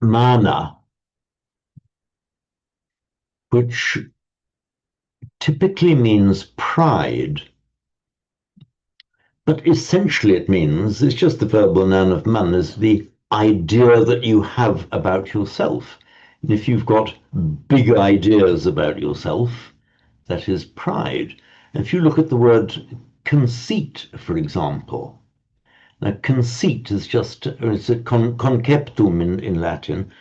mana, which typically means pride. But essentially it means, it's just the verbal noun of man, is the idea that you have about yourself. And if you've got big ideas about yourself, that is pride. And if you look at the word conceit, for example, now conceit is just, it's a conceptum in Latin,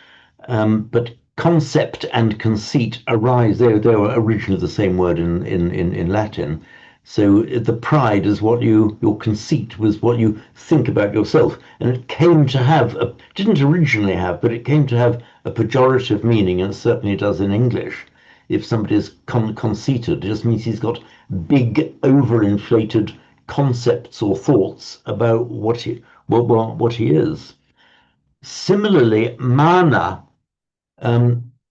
but concept and conceit arise, they were originally the same word in Latin. So the pride is your conceit was what you think about yourself. And it came to have, didn't originally have, but it came to have a pejorative meaning, and it certainly does in English. if somebody is conceited. It just means he's got big, overinflated concepts or thoughts about what he is. Similarly, mana,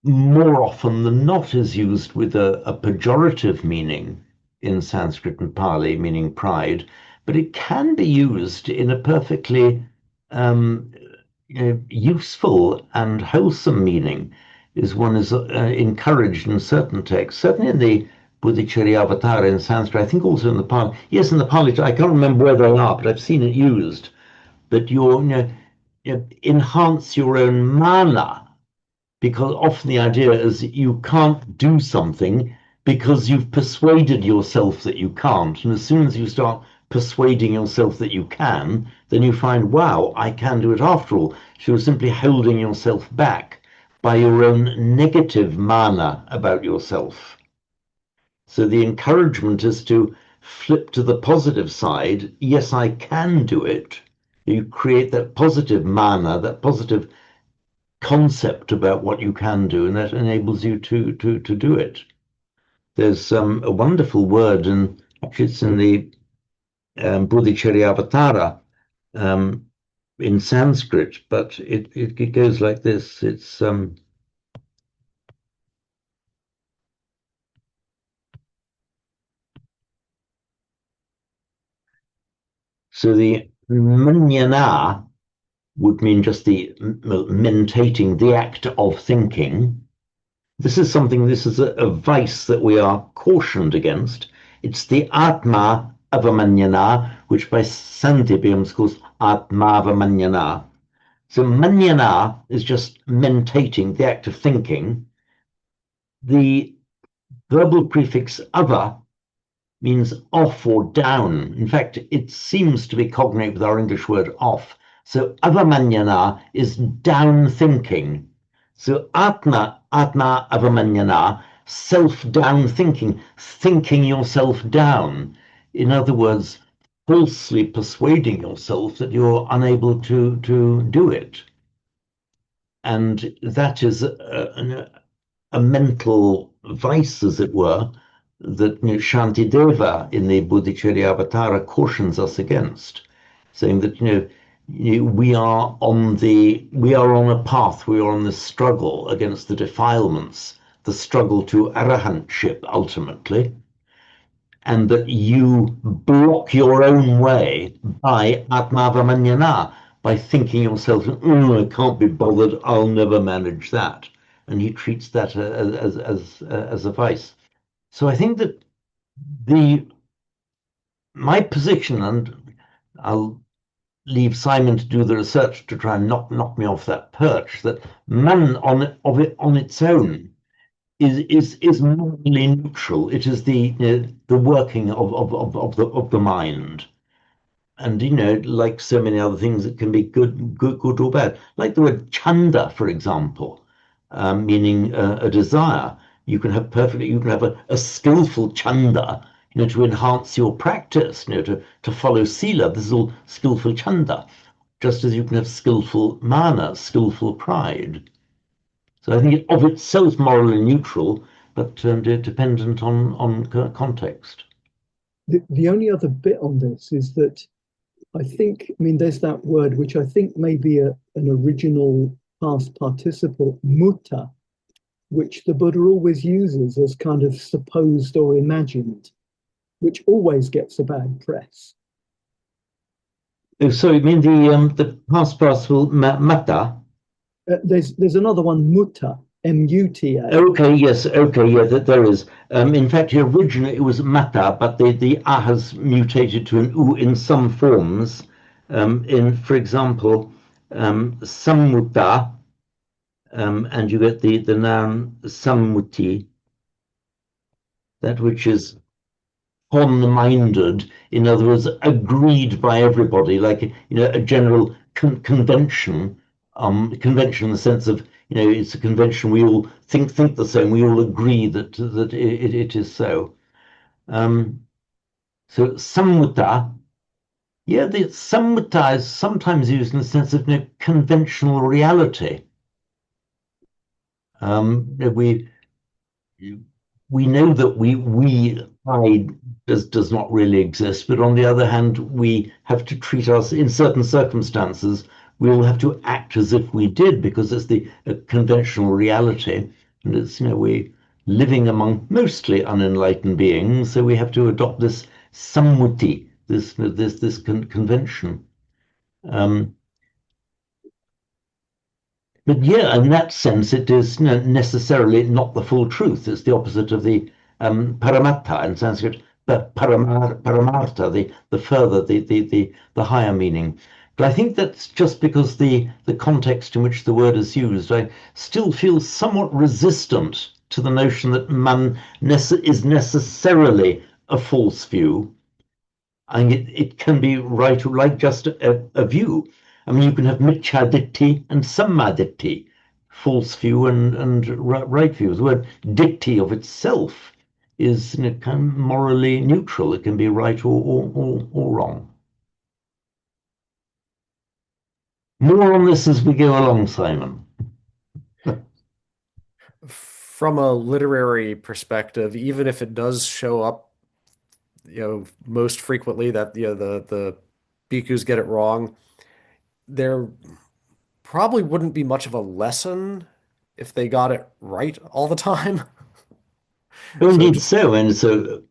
more often than not, is used with a pejorative meaning in Sanskrit and Pali, meaning pride, but it can be used in a perfectly useful and wholesome meaning, is one is encouraged in certain texts, certainly in the Bodhicharyavatara in Sanskrit, I think also in the Pali. Yes, in the Pali, I can't remember where they are, but I've seen it used, that you enhance your own mana, because often the idea is that you can't do something because you've persuaded yourself that you can't. And as soon as you start persuading yourself that you can, then you find, wow, I can do it after all. So you're simply holding yourself back by your own negative mana about yourself. So the encouragement is to flip to the positive side. Yes, I can do it. You create that positive mana, that positive concept about what you can do, and that enables you to do it. There's a wonderful word, and actually it's in the Bodhicharyavatara in Sanskrit, but it goes like this. It's so the manyana would mean just the mentating, the act of thinking. This is a vice that we are cautioned against. It's the Atma avamanyana, which by Sandhi is called Atma avamanyana. So manyana is just mentating, the act of thinking. The verbal prefix ava means off or down. In fact, it seems to be cognate with our English word off. So avamanyana is down thinking. So atma avamanyana, self-down thinking yourself down. In other words, falsely persuading yourself that you're unable to do it. And that is a mental vice, as it were, that Shantideva in the Bodhicharyavatara cautions us against, saying that we are on a path, we are on this struggle against the defilements, the struggle to arahantship ultimately, and that you block your own way by atmavamanyana, by thinking yourself, I can't be bothered, I'll never manage that. And he treats that as a vice. So I think that my position, and I'll leave Simon to do the research to try and knock me off that perch, that man on its own is morally neutral. It is the working of the mind, and like so many other things, it can be good or bad. Like the word chanda, for example, meaning a desire. You can have a skillful chanda, to enhance your practice, to follow sila. This is all skillful chanda, just as you can have skillful mana, skillful pride. So I think it of itself morally neutral, but dependent on context. The only other bit on this is that I mean, there's that word which I think may be an original past participle, mutta, which the Buddha always uses as kind of supposed or imagined, which always gets a bad press. Oh, so you mean the past participle mata? There's another one, mutta, M-U-T-A. Okay, yes, okay, yeah, there is. In fact, originally it was mata, but the a has mutated to an u in some forms. For example, sammutta, and you get the noun sammuti, that which is on-minded, in other words, agreed by everybody, like a general convention. Convention in the sense of it's a convention, we all think the same, we all agree that it is so. So sammutta, yeah, the sammutta is sometimes used in the sense of conventional reality. we know that I does not really exist, but on the other hand, we have to treat us in certain circumstances. We will have to act as if we did because it's the conventional reality, and it's we living among mostly unenlightened beings, so we have to adopt this sammuti, this convention. But yeah, in that sense, it is necessarily not the full truth. It's the opposite of the paramattha in Sanskrit, but paramartha, the further, the higher meaning. But I think that's just because the context in which the word is used, I still feel somewhat resistant to the notion that man is necessarily a false view. I mean, it can be right, like just a view. I mean, you can have mitchaditti and sammaditthi, false view and right view. The word ditti of itself is kind of morally neutral. It can be right or wrong. More on this as we go along, Simon. From a literary perspective, even if it does show up, most frequently that the bhikkhus get it wrong, there probably wouldn't be much of a lesson if they got it right all the time. Oh, So indeed so, and it's a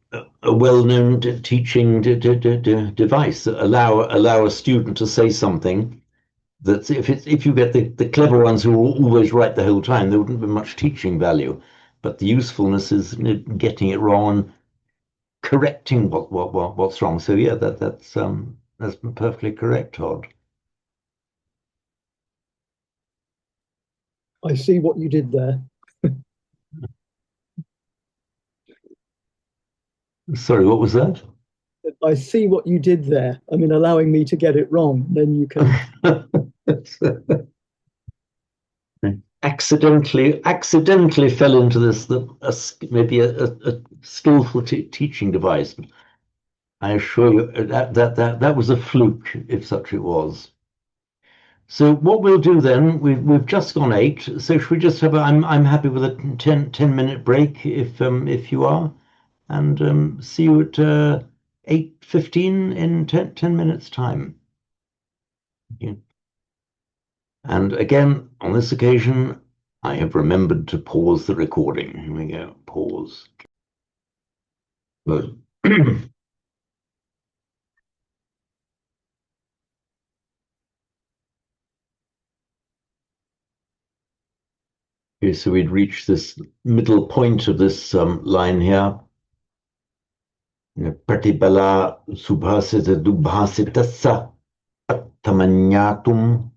well-known teaching device. Allow a student to say something that if you get the clever ones who are always right the whole time, there wouldn't be much teaching value. But the usefulness is getting it wrong and correcting what's wrong. So yeah, that's perfectly correct, Todd. I see what you did there. Sorry, what was that? I see what you did there. I mean, allowing me to get it wrong, then you can. accidentally fell into this maybe a skillful teaching device. I assure you that was a fluke, if such it was. So what we'll do then, we've just gone 8. So should we just have I'm happy with a 10-minute break if you are, and see you at 8:15 in 10 minutes time. Yeah. And again, on this occasion, I have remembered to pause the recording. Here we go. Pause. Good. Okay, so we'd reached this middle point of this line here. Pratibala subhasita dubhasitassa attamanyatum.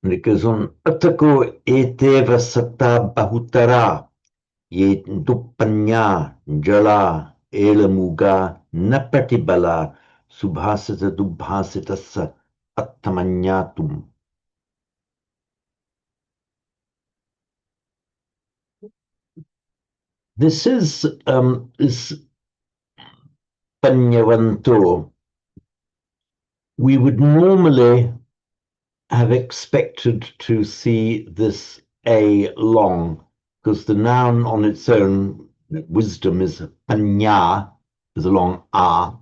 And it goes on. Atako eteva satta bahutara ye duppanya jala elamuga napatibala subhasita dubhasitassa attamanyatum. This is Panyavanto. We would normally have expected to see this a long, because the noun on its own, wisdom, is panya, is a long a.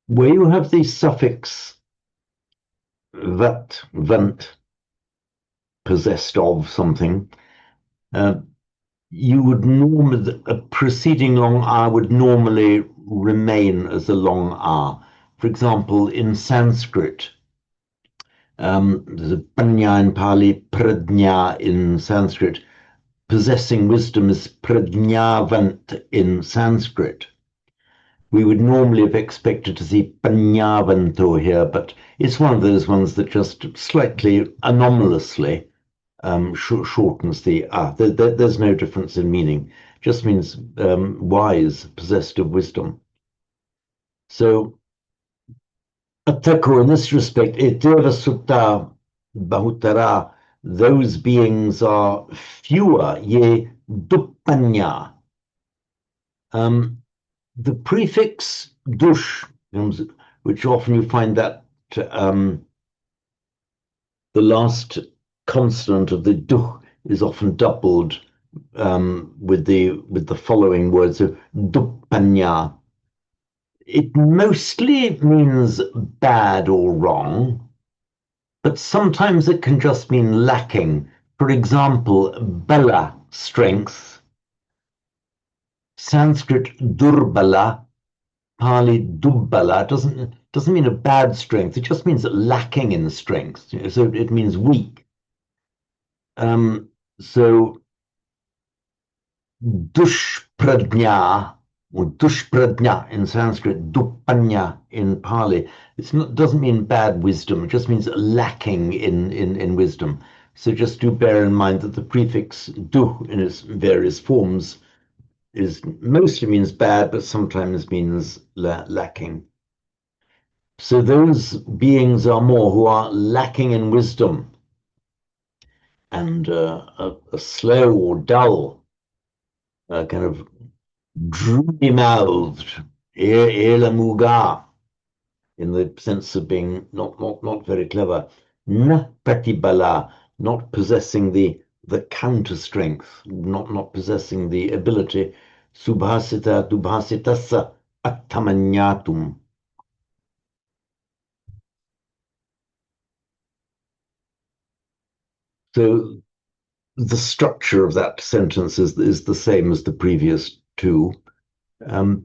Where you have the suffix vat, vant, possessed of something, you would normally, a preceding long a would normally remain as a long a. For example, in Sanskrit, there's a panya in Pali, prajna in Sanskrit. Possessing wisdom is prajnavant in Sanskrit. We would normally have expected to see panyavanto here, but it's one of those ones that just slightly anomalously shortens the there's no difference in meaning. Just means wise, possessed of wisdom. So Attako, in this respect, eteva sutta bahutara, those beings are fewer, ye duppanya. The prefix dush, which often you find that the last consonant of the duh is often doubled with the following words of duppanya. It mostly means bad or wrong, but sometimes it can just mean lacking. For example, bala, strength, Sanskrit durbala, Pali dubbala doesn't mean a bad strength. It just means lacking in strength. So it means weak. So dushpradnya or dushpradnya in Sanskrit, dupanya in Pali. Doesn't mean bad wisdom. It just means lacking in wisdom. So just do bear in mind that the prefix du in its various forms mostly means bad, but sometimes means lacking. So those beings are more who are lacking in wisdom and are slow or dull, kind of droopy-mouthed, elamuga, in the sense of being not very clever. N pratibala, not possessing the counter strength, not possessing the ability. Subhasita dubhasitassa attamanyatum. So the structure of that sentence is the same as the previous two.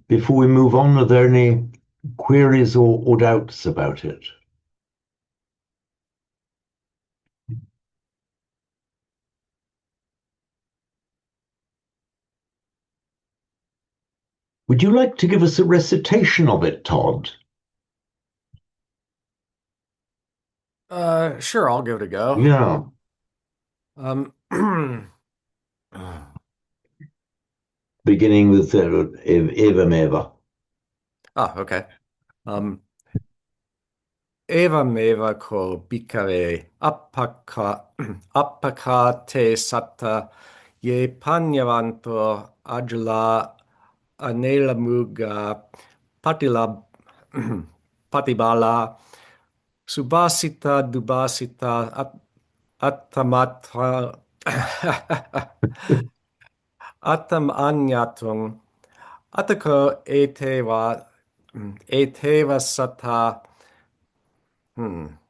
Before we move on, are there any queries or doubts about it? Would you like to give us a recitation of it, Todd? Sure, I'll give it a go. Yeah. Beginning with Eva Meva. Okay. Eva meva ko bhikkhave appaka te satta ye panyavanto ajala anelamuga patila patibala subhasita dubhasita attamatra attam anyatung atako eteva sata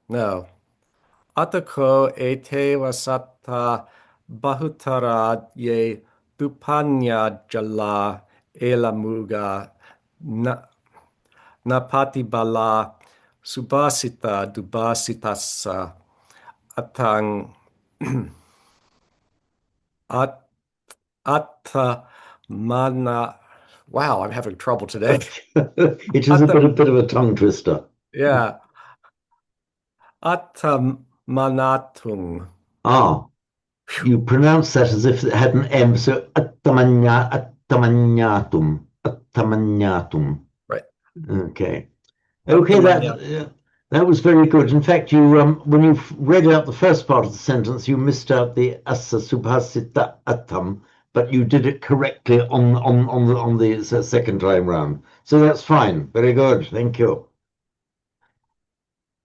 no atako eteva sata bahutara ye dupanya jala elamuga na napati bala subhasita dubhasitassa atang at atta mana. Wow, I'm having trouble today. It is a bit of a tongue twister. Yeah. Attamanatung. You pronounce that as if it had an M, so attamanyatum. Right. Okay. Okay, that was very good. In fact, you when you read out the first part of the sentence, you missed out the assa subhasita attam, but you did it correctly on the second time round. So that's fine. Very good. Thank you.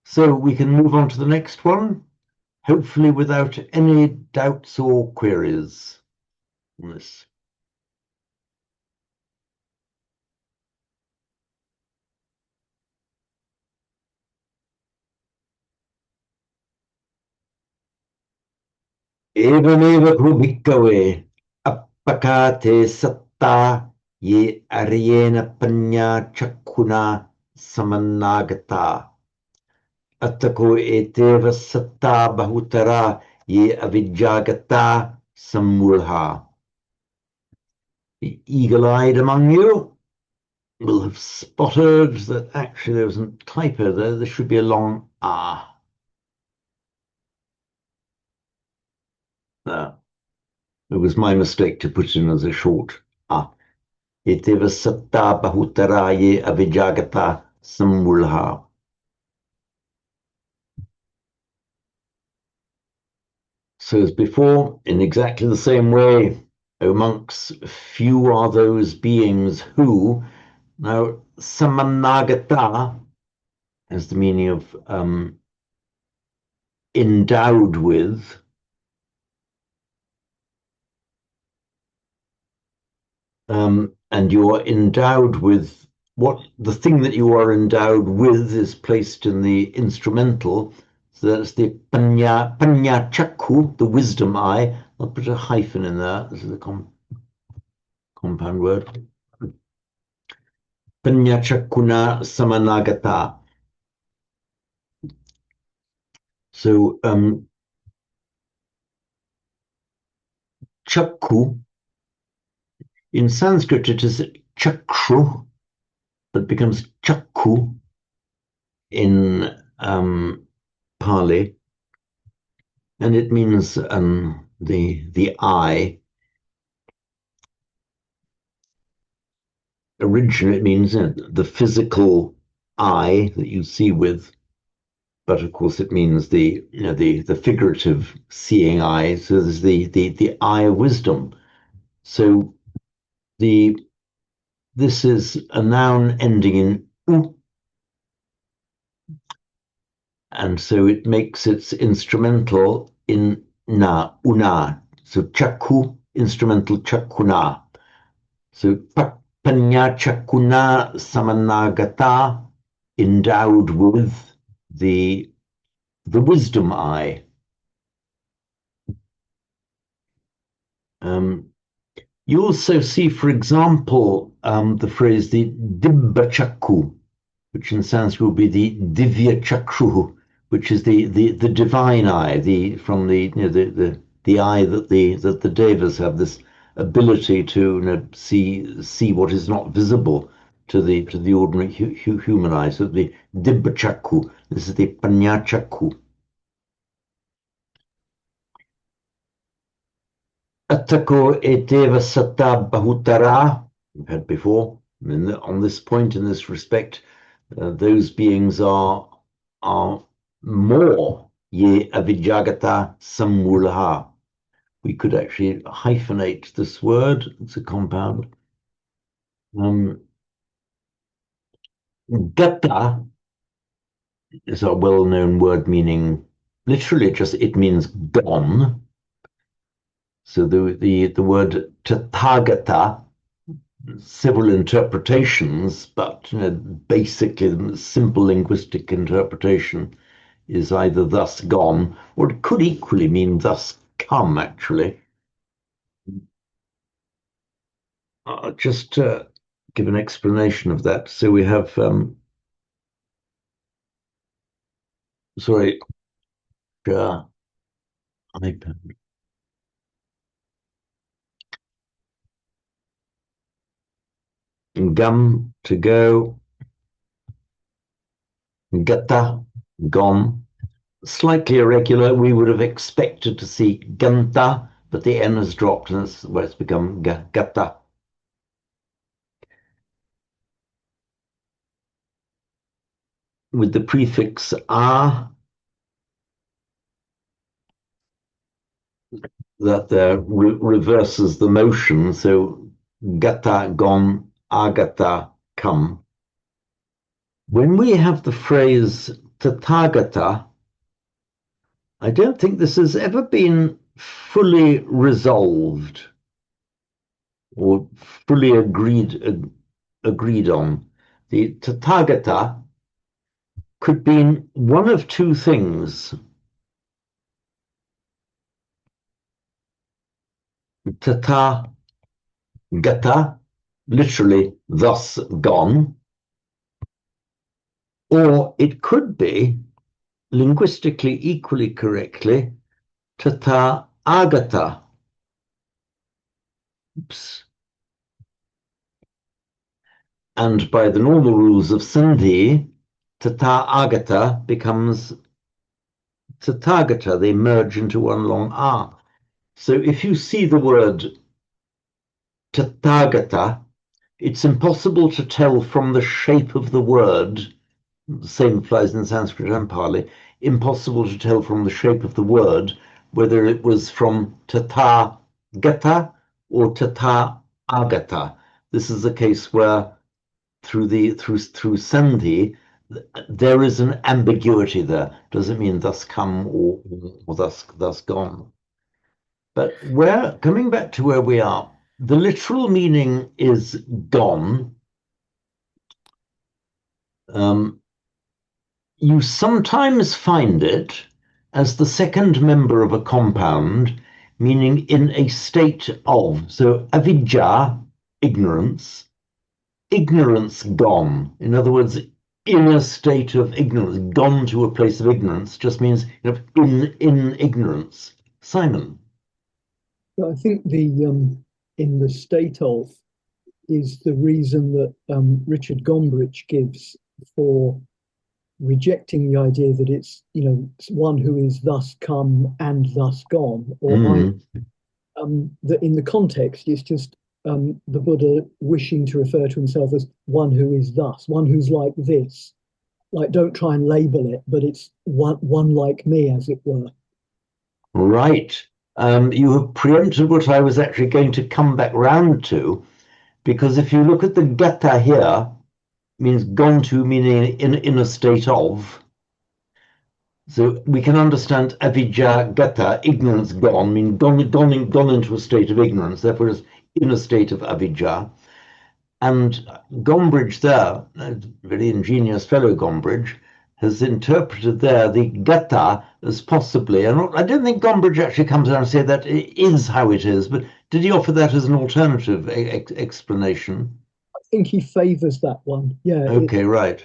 So we can move on to the next one, hopefully without any doubts or queries on this. Evamev bhikkhave appakate satta ye aryena panya chakkhuna samannagata attako eteva satta bahutara ye avidyagata samulha. The eagle-eyed among you will have spotted that actually there was a typo there. There should be a long ah. There. It was my mistake to put it in as a short ah. Eteva satta bahutara ye avijagata samulha. So as before, in exactly the same way, O monks, few are those beings who. Now, samanagata has the meaning of endowed with. and you're endowed with what the thing that you are endowed with is placed in the instrumental. So that's the panya chakku, the wisdom eye. I'll put a hyphen in there. This is a compound word. Panya chakkuna samanagata. So chakku in Sanskrit it is chakru, but becomes chakku in Pali, and it means the eye. Originally, it means the physical eye that you see with, but of course, it means the figurative seeing eye. So there's the eye of wisdom. So this is a noun ending in u, and so it makes its instrumental in na, una. So chakku, instrumental chakkuna. So panya chakkuna samanagata, endowed with the wisdom eye. You also see, for example, the phrase the dibba chakku, which in Sanskrit will be the divya chakru, which is the divine eye, from the eye that the devas have, this ability to see what is not visible to the ordinary human eye. So the dibba chakku, this is the panya chakku. Attako eteva sata bahutara, we've had before. On this point, in this respect, those beings are more ye avijagata samulaha. We could actually hyphenate this word. It's a compound. Gata is a well-known word meaning literally it means gone. So the word tathagata, several interpretations, but basically the simple linguistic interpretation is either thus gone, or it could equally mean thus come, actually. Just to give an explanation of that. So we have, sorry, iPad. Gum, to go. Gata, gone. Slightly irregular. We would have expected to see ganta, but the N has dropped and that's where it's become gata. With the prefix a, that reverses the motion. So gata, gone, agata, come. When we have the phrase tathagata, I don't think this has ever been fully resolved or fully agreed on. The tathagata could mean one of two things. Tathagata, literally thus gone, or it could be linguistically equally correctly tata agata. Oops. And by the normal rules of Sindhi, tata agata becomes tathagata. They merge into one long R. So if you see the word tathagata, it's impossible to tell from the shape of the word. The same applies in Sanskrit and Pali. Impossible to tell from the shape of the word whether it was from tathagata or tata agata. This is a case where through Sandhi there is an ambiguity there. Does it mean thus come or thus gone? But coming back to where we are, The literal meaning is gone. You sometimes find it as the second member of a compound, meaning in a state of. So avidya, ignorance, ignorance gone. In other words, in a state of ignorance, gone to a place of ignorance, just means in ignorance. Simon. I think the in the state of is the reason that Richard Gombrich gives for rejecting the idea that it's one who is thus come and thus gone, or that in the context it's just the Buddha wishing to refer to himself as one who is thus, one who's like this. Like, don't try and label it, but it's one like me, as it were. Right. You have preempted what I was actually going to come back round to, because if you look at the gata here, means gone to, meaning in a state of. So we can understand avidya gata, ignorance gone, mean gone into a state of ignorance, therefore is in a state of avidya. And Gombrich there, a very ingenious fellow Gombrich, has interpreted there the gata as possibly, and I don't think Gombrich actually comes down and say that it is how it is, but did he offer that as an alternative explanation? I think he favours that one. Yeah. Okay, right.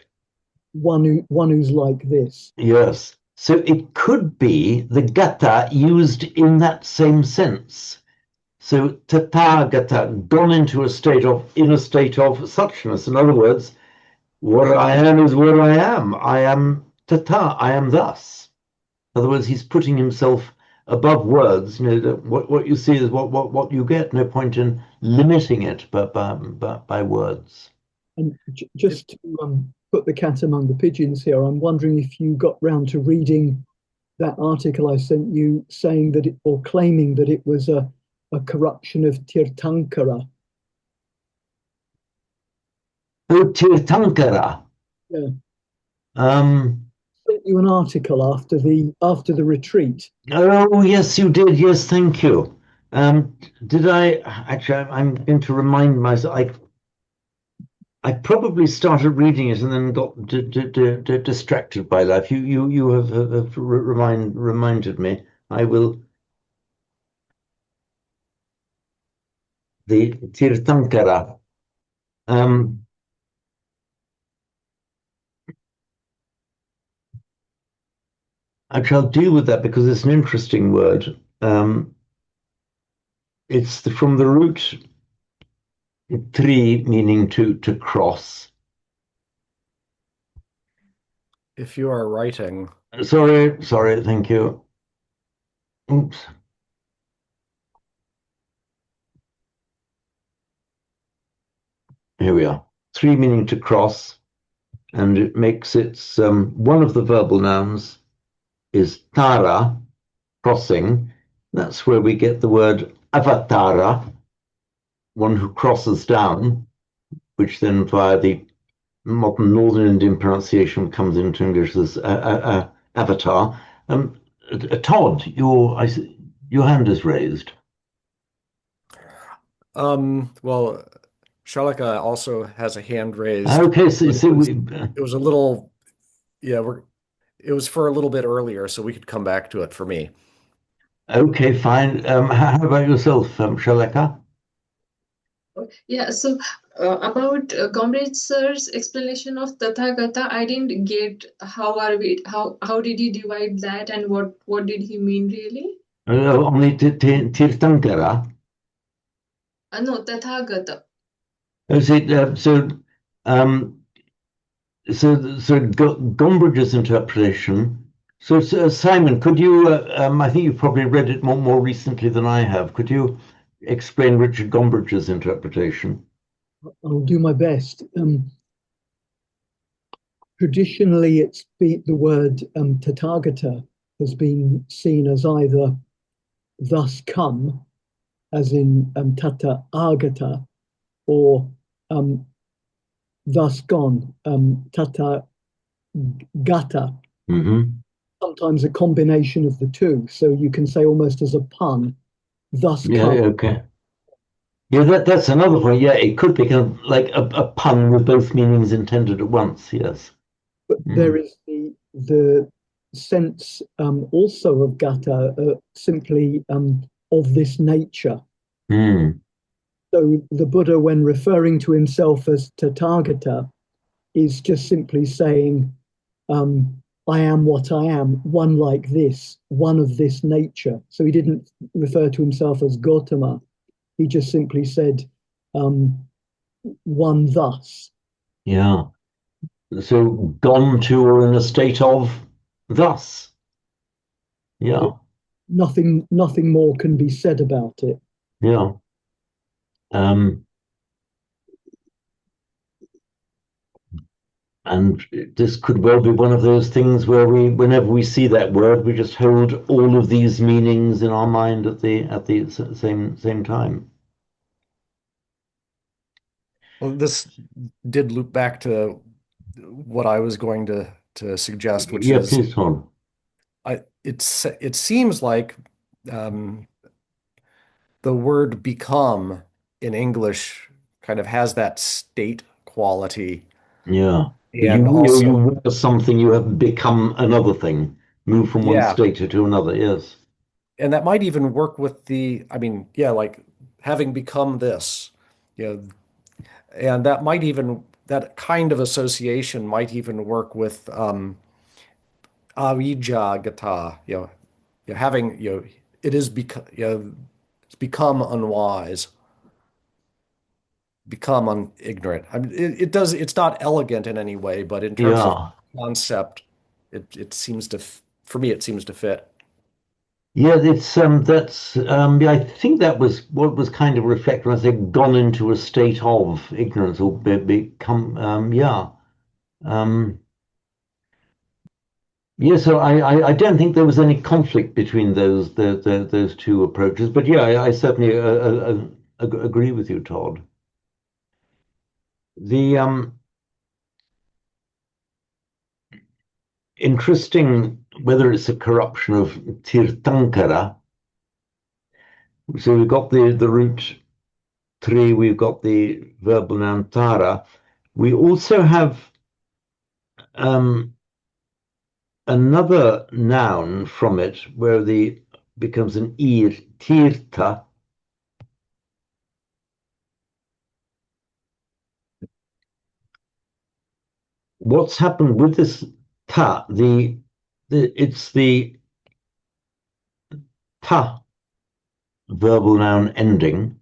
One who's like this. Yes. So it could be the gata used in that same sense. So tathagata, gone into a state of, in a state of suchness. In other words, what I am is what I am. I am tata, I am thus. In other words, he's putting himself above words. What you see is what you get. No point in limiting it by words. And just to put the cat among the pigeons here, I'm wondering if you got round to reading that article I sent you saying that it, or claiming that it was a corruption of Tirthankara. Oh, Tirthankara. Yeah. I sent you an article after the retreat. Oh, yes, you did. Yes, thank you. Did I actually? I'm going to remind myself. I probably started reading it and then got distracted by life. You have reminded me. I will. The Tirthankara. I shall deal with that because it's an interesting word. It's from the root tri, meaning to cross. If you are writing. Sorry, thank you. Oops. Here we are. Tri meaning to cross, and it makes it one of the verbal nouns is tara, crossing. That's where we get the word avatara, one who crosses down, which then via the modern Northern Indian pronunciation comes into English as avatar. Todd, your hand is raised. Well, Shalika also has a hand raised. Okay, so it was a little, yeah, it was for a little bit earlier, so we could come back to it for me. Okay, fine. How about yourself, Shalika? Yeah, so about Gombrich sir's explanation of Tathagata, I didn't get how did he divide that and what did he mean really? Only Tirthankara. No, Tathagata. So Gombrich's interpretation. So Simon, could you? I think you've probably read it more recently than I have. Could you explain Richard Gombrich's interpretation? I'll do my best. Traditionally, the word Tathagata has been seen as either thus come, as in Tata Agata, or thus gone, Tata Gata. Mm-hmm. Sometimes a combination of the two. So you can say almost as a pun, thus come. Okay. Yeah, that's another point. Yeah, it could be kind of like a pun with both meanings intended at once. Yes. But there Mm. is the sense also of gata, simply of this nature. Mm. So the Buddha, when referring to himself as Tathagata, is just simply saying, I am what I am, one like this, one of this nature. So he didn't refer to himself as Gautama. He just simply said, um, one thus. Yeah. So gone to or in a state of thus. Yeah. Nothing more can be said about it. Yeah. Um, and this could well be one of those things where whenever we see that word, we just hold all of these meanings in our mind at the same time. Well, this did loop back to what I was going to suggest, which Yeah, is please, Tom. it seems like um, the word become in English kind of has that state quality. Yeah. And You also, were something, you have become another thing, move from one yeah, state to another. Yes. and that might even work with I mean, yeah, like having become this, you know, and that kind of association might even work with avijja gata, having, it is become, it's become unwise, become ignorant. I mean, it does, it's not elegant in any way, but in terms of Yeah. concept, it seems to, for me, it seems to fit. Yeah, it's that's yeah, I think that was what was kind of reflected when I said gone into a state of ignorance or become yeah. Um yeah, so I don't think there was any conflict between those two approaches, but yeah, I certainly agree with you, Todd. The interesting whether it's a corruption of Tirthankara. So we've got the root three, we've got the verbal noun tara. We also have um, another noun from it where the becomes an ir, tirta. What's happened with this ta? It's the ta verbal noun ending,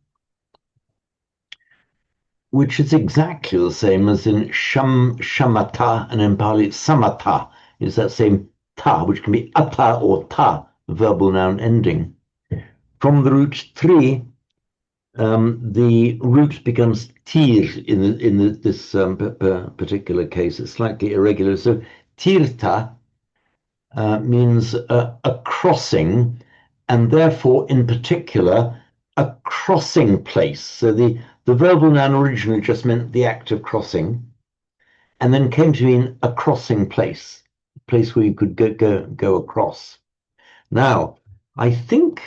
which is exactly the same as in shamata, and in Pali samata is that same ta, which can be ata or ta verbal noun ending. From the root three, the root becomes tir this particular case. It's slightly irregular. So tirta means a crossing, and therefore, in particular, a crossing place. So the verbal noun originally just meant the act of crossing, and then came to mean a crossing place, a place where you could go across. Now, I think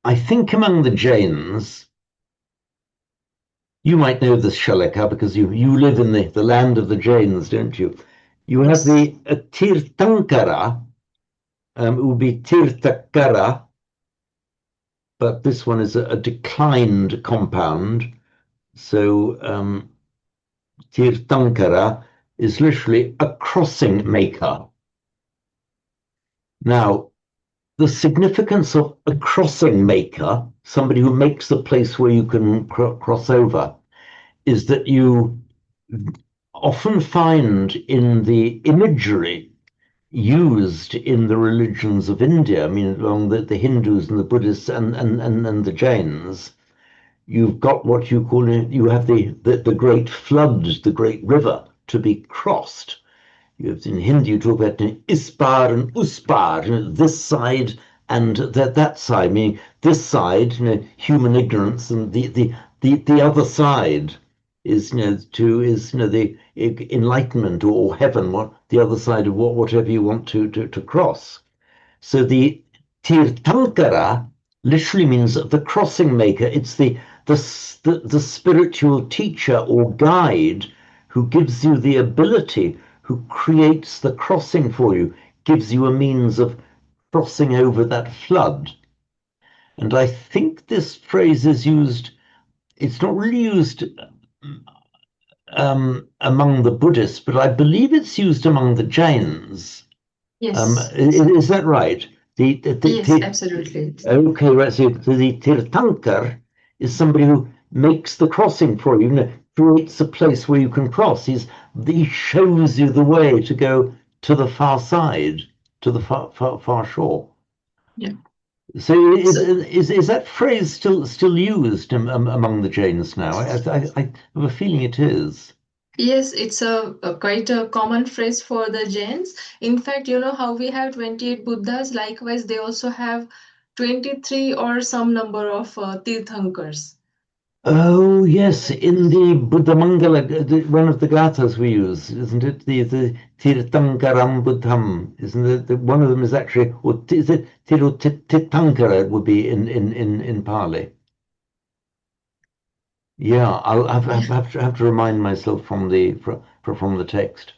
among the Jains, you might know this, Shalika, because you live in the land of the Jains, don't you? You have Yes. the Tirthankara, it would be Tirthakara, but this one is a declined compound. So Tirthankara is literally a crossing maker. Now, the significance of a crossing maker, somebody who makes a place where you can cross over, is that you often find in the imagery used in the religions of India, I mean, along the Hindus and the Buddhists and the Jains, you've got what you call it, you have the great floods, the great river to be crossed. You have in Hindi, you talk about ispar and uspar, this side and that side, meaning this side, human ignorance, and the other side is the enlightenment or heaven, what the other side of whatever you want to cross. So the Tirthankara literally means the crossing maker. It's the spiritual teacher or guide who gives you the ability, who creates the crossing for you, gives you a means of crossing over that flood. And I think this phrase is used, it's not really used among the Buddhists, but I believe it's used among the Jains. Yes. Is that right? Yes, absolutely. Okay, right. So the Tirthankar is somebody who makes the crossing for you, creates a place where you can cross. He shows you the way to go to the far side, to the far shore. Yeah. So is that phrase still used among the Jains now? I have a feeling it is. Yes, it's a quite a common phrase for the Jains. In fact, you know how we have 28 Buddhas, likewise, they also have 23 or some number of Tirthankars. Oh yes, in the Buddha Mangala, one of the gathas we use, isn't it? The Tirthankaram Buddham, isn't it? One of them is actually, or is it Tirthankara would be in Pali. Yeah, I'll have to remind myself from the text.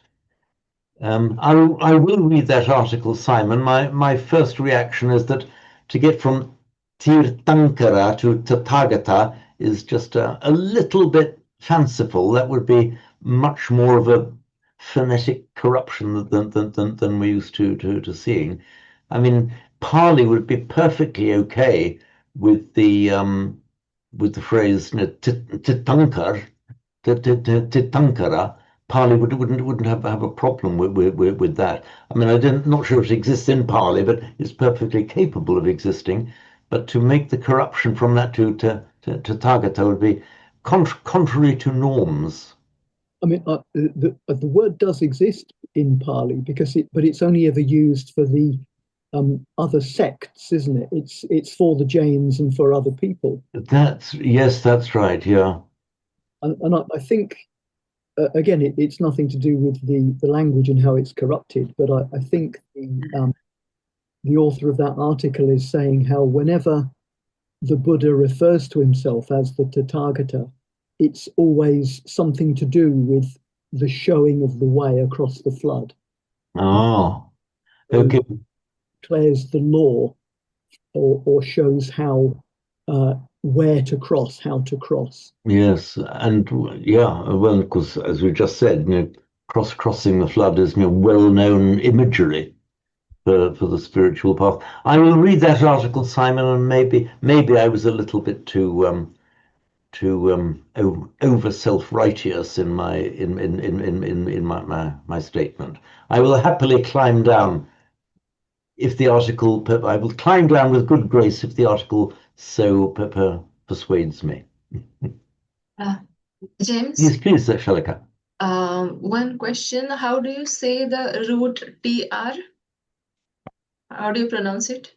I will read that article, Simon. My first reaction is that to get from Tirthankara to Tathagata is just a little bit fanciful. That would be much more of a phonetic corruption than we're used to seeing. I mean, Pali would be perfectly okay with the phrase Titankar, Titankara. Pali wouldn't have a problem with that. I mean, not sure it exists in Pali, but it's perfectly capable of existing. But to make the corruption from that to Tathagata would be contrary to norms. I mean, the word does exist in Pali but it's only ever used for the other sects, isn't it? It's for the Jains and for other people. Yes, that's right. Yeah, And I think again, it's nothing to do with the language and how it's corrupted, but I think the author of that article is saying how whenever the Buddha refers to himself as the Tathagata, it's always something to do with the showing of the way across the flood. Oh, okay. Declares the law or shows how where to cross, how to cross. Yes, and yeah, well, because as we just said, crossing the flood is well-known imagery for the spiritual path. I will read that article, Simon, and maybe I was a little bit too over self-righteous in my statement. I will happily climb down if the article. I will climb down with good grace if the article so persuades me. James, Yes, please, Shalika. one question. How do you say the root TR? How do you pronounce it?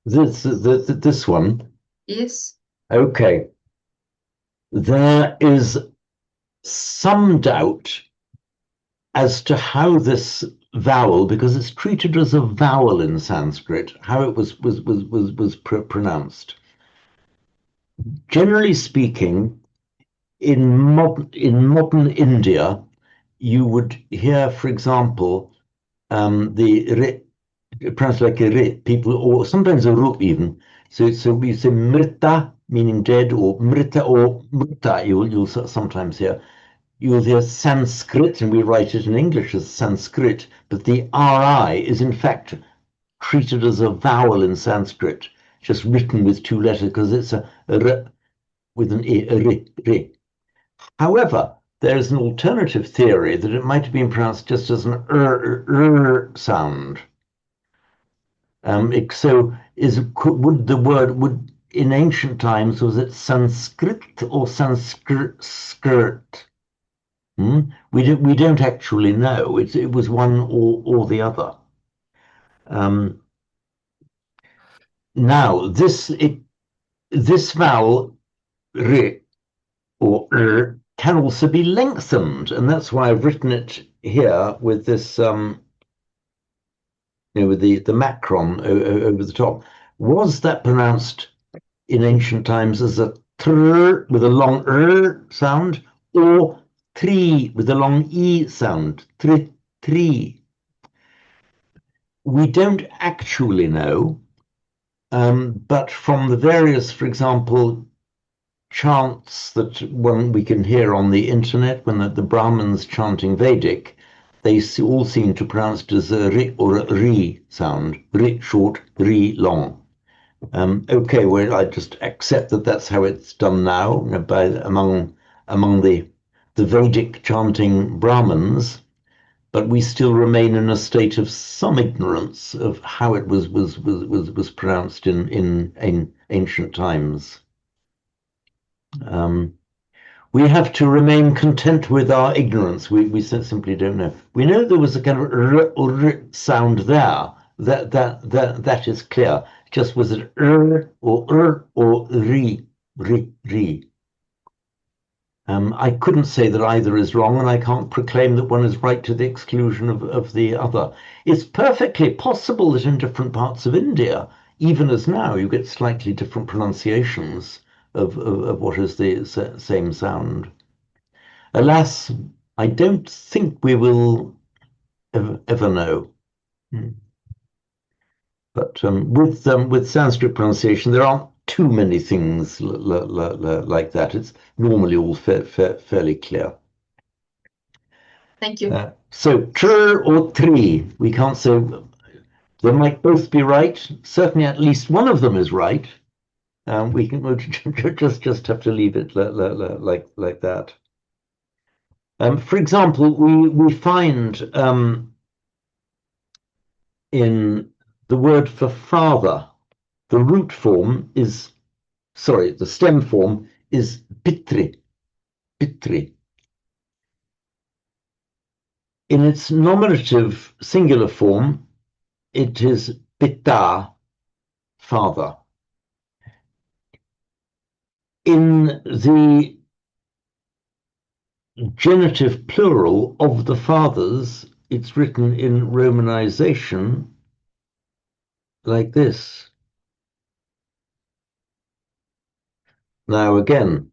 This one. Yes. Okay. There is some doubt as to how this vowel, because it's treated as a vowel in Sanskrit, how it was pronounced. Generally speaking, in modern India, you would hear, for example, the re, pronounced like a re, people, or sometimes a rup even. So we say mrita, meaning dead, or mrita or mrita, you'll sometimes hear. You'll hear Sanskrit, and we write it in English as Sanskrit, but the RI is in fact treated as a vowel in Sanskrit, just written with two letters, because it's a r with an e, a ri, ri. However, there is an alternative theory that it might have been pronounced just as an sound. Would in ancient times, was it Sanskrit or Sanskrit? We don't actually know. It was one or the other. Now this vowel r or can also be lengthened, and that's why I've written it here with this with the macron over the top. Was that pronounced in ancient times as a tr with a long sound, or tree with a long e sound? Tree. We don't actually know, but from the various, for example, chants that we can hear on the internet when the Brahmins chanting Vedic, they all seem to pronounce it as a ri or a ri sound, ri short, ri long. Okay, well, I just accept that that's how it's done now, by among the Vedic chanting Brahmins, but we still remain in a state of some ignorance of how it was pronounced in ancient times. We have to remain content with our ignorance. We simply don't know. We know there was a kind of r or r sound there. That is clear. Just was it or ri? I couldn't say that either is wrong, and I can't proclaim that one is right to the exclusion of the other. It's perfectly possible that in different parts of India, even as now, you get slightly different pronunciations of what is the same sound. Alas, I don't think we will ever know. But with Sanskrit pronunciation, there aren't too many things like that. It's normally all fairly clear. Thank you. So tr or tri, we can't say. They might both be right. Certainly, at least one of them is right. We can just have to leave it like that. For example, we find in the word for father, the root form is, sorry, the stem form is pitri. In its nominative singular form, it is pita, father. In the genitive plural of the fathers, it's written in Romanization like this. Now again,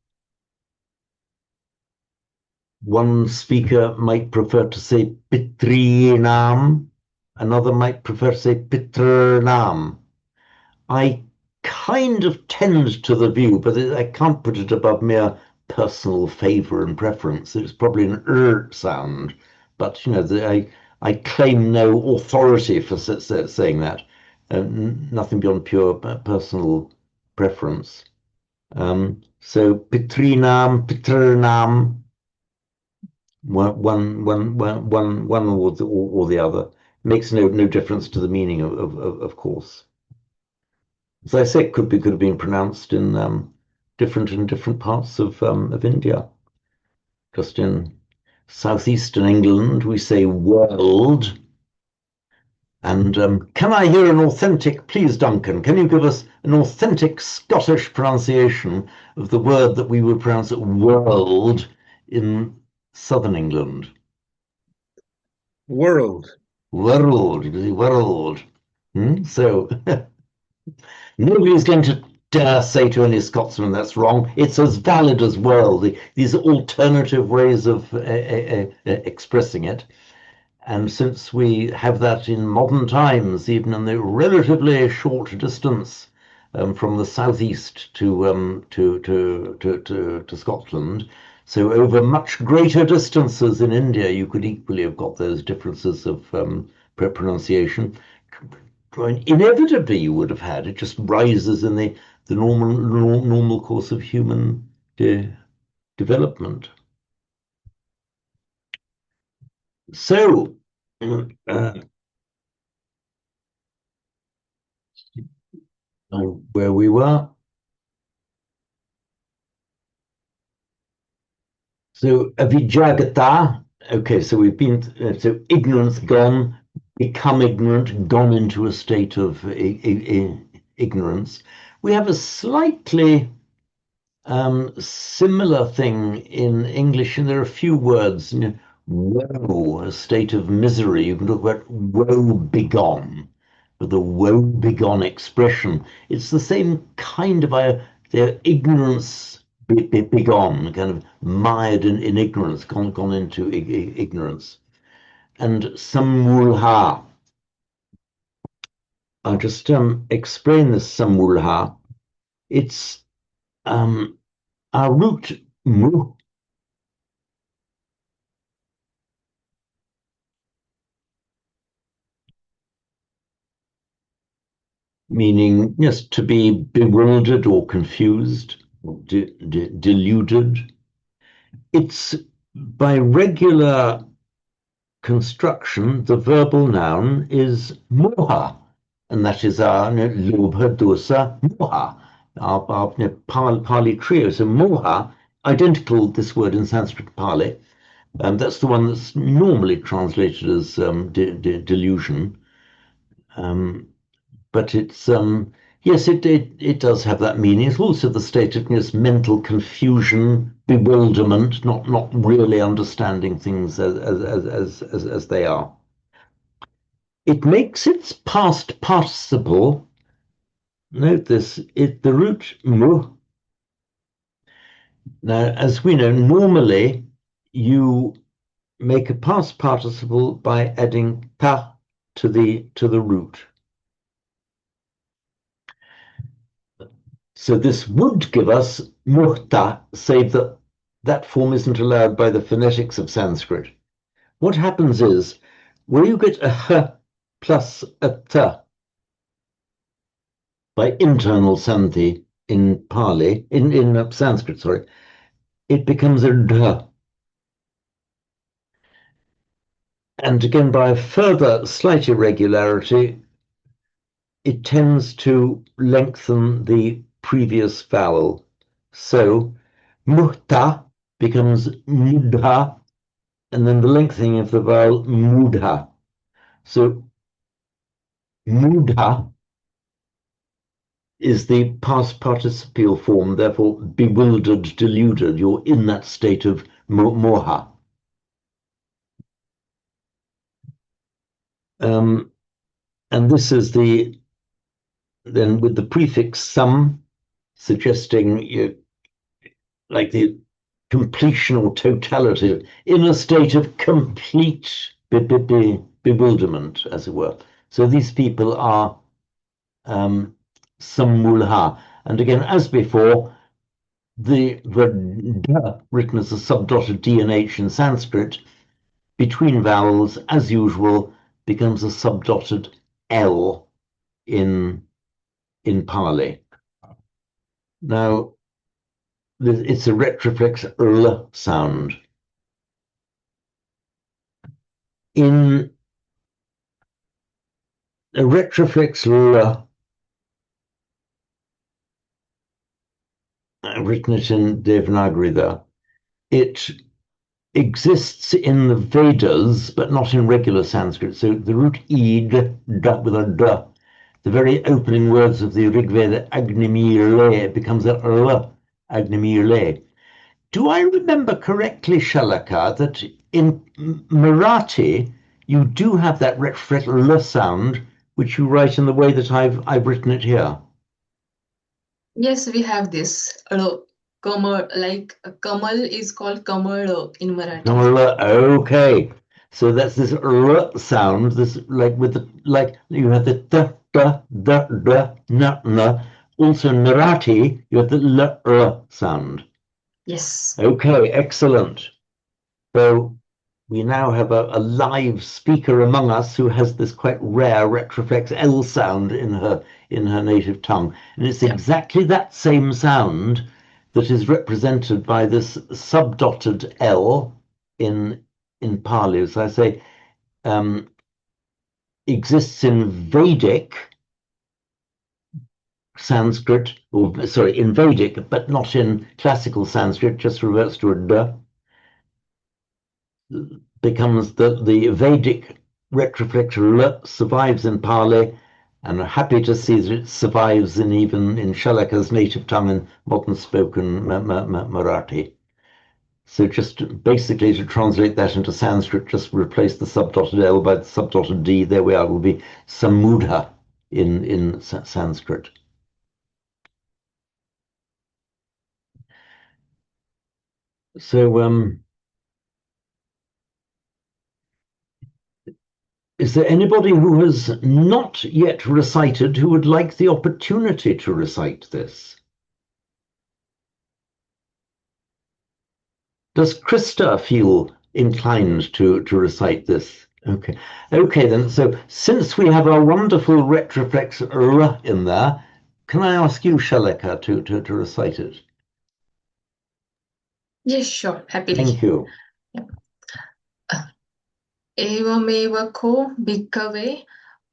one speaker might prefer to say pitrinam, another might prefer to say piternam. I kind of tend to the view, but I can't put it above mere personal favor and preference. It's probably an sound, but I claim no authority for saying that. Nothing beyond pure personal preference. So pitrinam, piternam, one or the other makes no difference to the meaning, of course. As I say, it could have been pronounced in different parts of India. Just in southeastern England, we say world. And can I hear an authentic, please, Duncan, can you give us an authentic Scottish pronunciation of the word that we would pronounce world in southern England? World. World. So nobody's going to dare say to any Scotsman that's wrong. It's as valid as world. These are alternative ways of expressing it. And since we have that in modern times, even in the relatively short distance from the southeast to Scotland, so over much greater distances in India, you could equally have got those differences of pronunciation. Inevitably, you would have had it just rises in the normal course of human development. So, where we were. So, avijagata. Okay, so we've been, so ignorance gone, become ignorant, gone into a state of ignorance. We have a slightly similar thing in English, and there are a few words. Woe, a state of misery. You can talk about woe begone. for the woe-begone expression. It's the same kind of their ignorance begone, kind of mired in ignorance, gone into ignorance. And samulha. I'll just explain this samulha. It's our root mu, meaning yes, to be bewildered or confused, or deluded. It's by regular construction, the verbal noun is moha, and that is our lobha, dosa, moha, our Pali trio. So moha, identical this word in Sanskrit Pali, that's the one that's normally translated as delusion. But it's yes, it does have that meaning. It's also the state of mental confusion, bewilderment, not really understanding things as they are. It makes its past participle. Note this: the root mu. Now, as we know, normally you make a past participle by adding ta to the root. So this would give us muhta, save that that form isn't allowed by the phonetics of Sanskrit. What happens is, where you get a h plus a t by internal sandhi in Pali, in Sanskrit, sorry, it becomes a d. And again, by a further slight irregularity, it tends to lengthen the previous vowel. So muhta becomes mudha, and then the lengthening of the vowel mudha. So mudha is the past participial form, therefore bewildered, deluded. You're in that state of moha. And this is then with the prefix sam, suggesting like the completion or totality, in a state of complete bewilderment, as it were. So these people are samulha. And again, as before, the da, written as a subdotted D and H in Sanskrit, between vowels, as usual, becomes a subdotted L in Pali. Now, it's a retroflex L sound. In a retroflex L, I've written it in Devanagari there, it exists in the Vedas, but not in regular Sanskrit. So the root id, da with a d, the very opening words of the Rig Veda, Agnimir becomes a l, Agnimir. Do I remember correctly, Shalaka, that in Marathi you do have that retroflex l sound, which you write in the way that I've written it here? Yes, we have this. Kamal, like Kamal is called Kamal in Marathi. Kamal, okay. So that's this r sound, this like with the you have the da, na. Also in Marathi, you have the l sound. Yes. Okay, excellent. So we now have a live speaker among us who has this quite rare retroflex L sound in her native tongue. And it's exactly that same sound that is represented by this subdotted L in Pali, as I say, exists in Vedic Sanskrit, or sorry, in Vedic, but not in classical Sanskrit, just reverts to a d, becomes the Vedic retroflex l, survives in Pali, and I'm happy to see that it survives even in Shalaka's native tongue and modern spoken Marathi. So just basically to translate that into Sanskrit, just replace the subdotted L by the subdotted D. There we are, will be samudha. in Sanskrit. So, is there anybody who has not yet recited who would like the opportunity to recite this? Does Krista feel inclined to recite this? Okay. Okay, then. So since we have our wonderful retroflex R in there, can I ask you, Shalika, to recite it? Yes, sure, happily. Thank you. एवमेव को भिक्खवे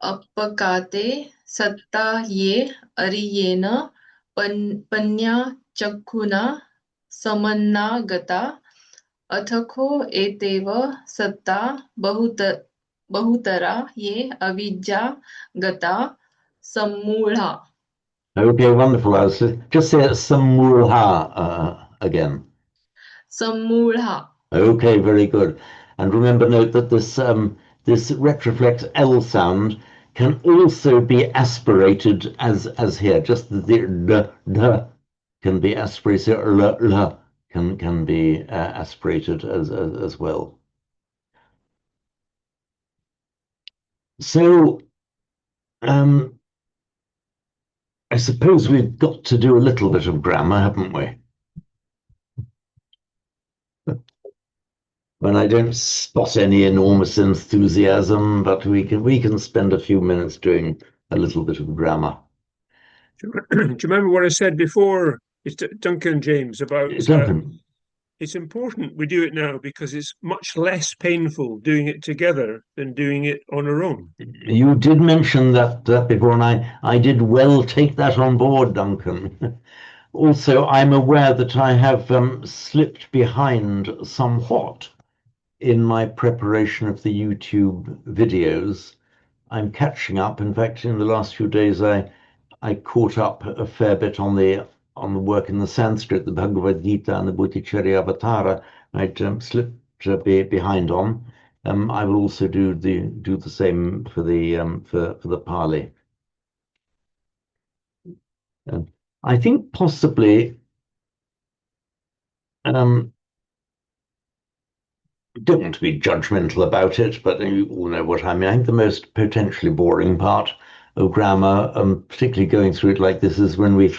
अपकाते सत्ता ये अरियेन पन्या चक्षुना समन्नागता अथको एतेव सत्ता बहुतरा ये अविद्या गता सम्मूढ़ा. Okay, wonderful. I was just say Samurha again. Sammudha. Okay, very good. And remember, note that this this retroflex L sound can also be aspirated as here. Just the d can be aspirated. L can be aspirated as well. So, I suppose we've got to do a little bit of grammar, haven't we? When I don't spot any enormous enthusiasm, but we can spend a few minutes doing a little bit of grammar. Do you remember what I said before? It's Duncan James about Duncan. It's important we do it now because it's much less painful doing it together than doing it on our own. You did mention that before, and I did well take that on board, Duncan. Also, I'm aware that I have slipped behind somewhat in my preparation of the YouTube videos. I'm catching up. In fact, in the last few days, I caught up a fair bit on the work in the Sanskrit, the Bhagavad Gita and the Bodhicharyavatara. I'd slipped behind on. I will also do the same for the Pali. I think possibly don't want to be judgmental about it, but you all know what I mean. I think the most potentially boring part of grammar, particularly going through it like this, is when we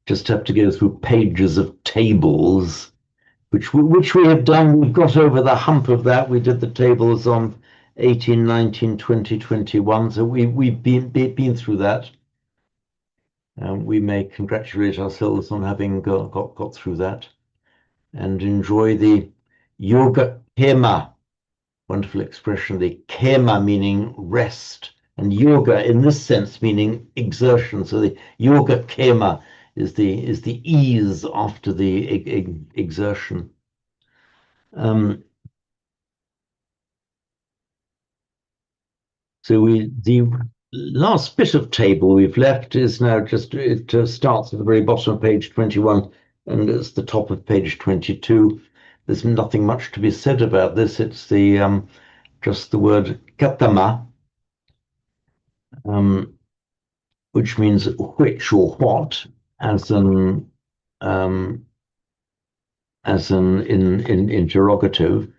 just have to go through pages of tables, which we have done. We've got over the hump of that. We did the tables on 18, 19, 20, 21. So we've been through that. We may congratulate ourselves on having got through that and enjoy the yoga kema, wonderful expression, the kema meaning rest, and yoga in this sense meaning exertion. So the yoga kema is the ease after the exertion. So the last bit of table we've left is now it starts at the very bottom of page 21 and it's the top of page 22. There's nothing much to be said about this. It's the just the word katama, which means which or what, as an in interrogative.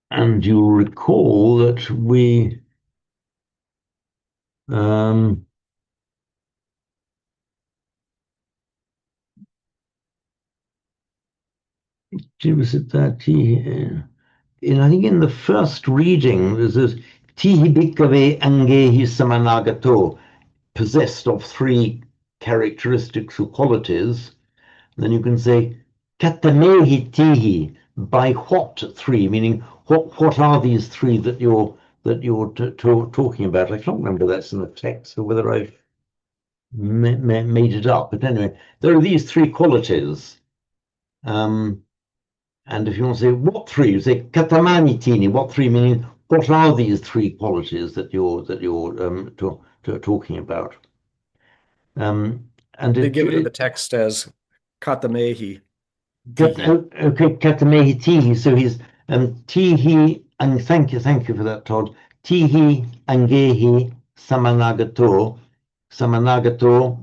And you'll recall that we was it that I think in the first reading there's this tihi bhikkave angehi samanagato, possessed of three characteristics or qualities. And then you can say katamehi tihi, by what three, meaning what are these three that you're talking about? I can't remember that's in the text or whether I've made it up, but anyway, there are these three qualities. And if you want to say what three, you say katamani tini, what three, meaning what are these three qualities that you're talking about? And they give it in the text as katamehi. Okay, katamehi tihi. So he's tihi, and thank you for that, Todd. tihi, angehi, samanagato. Samanagato,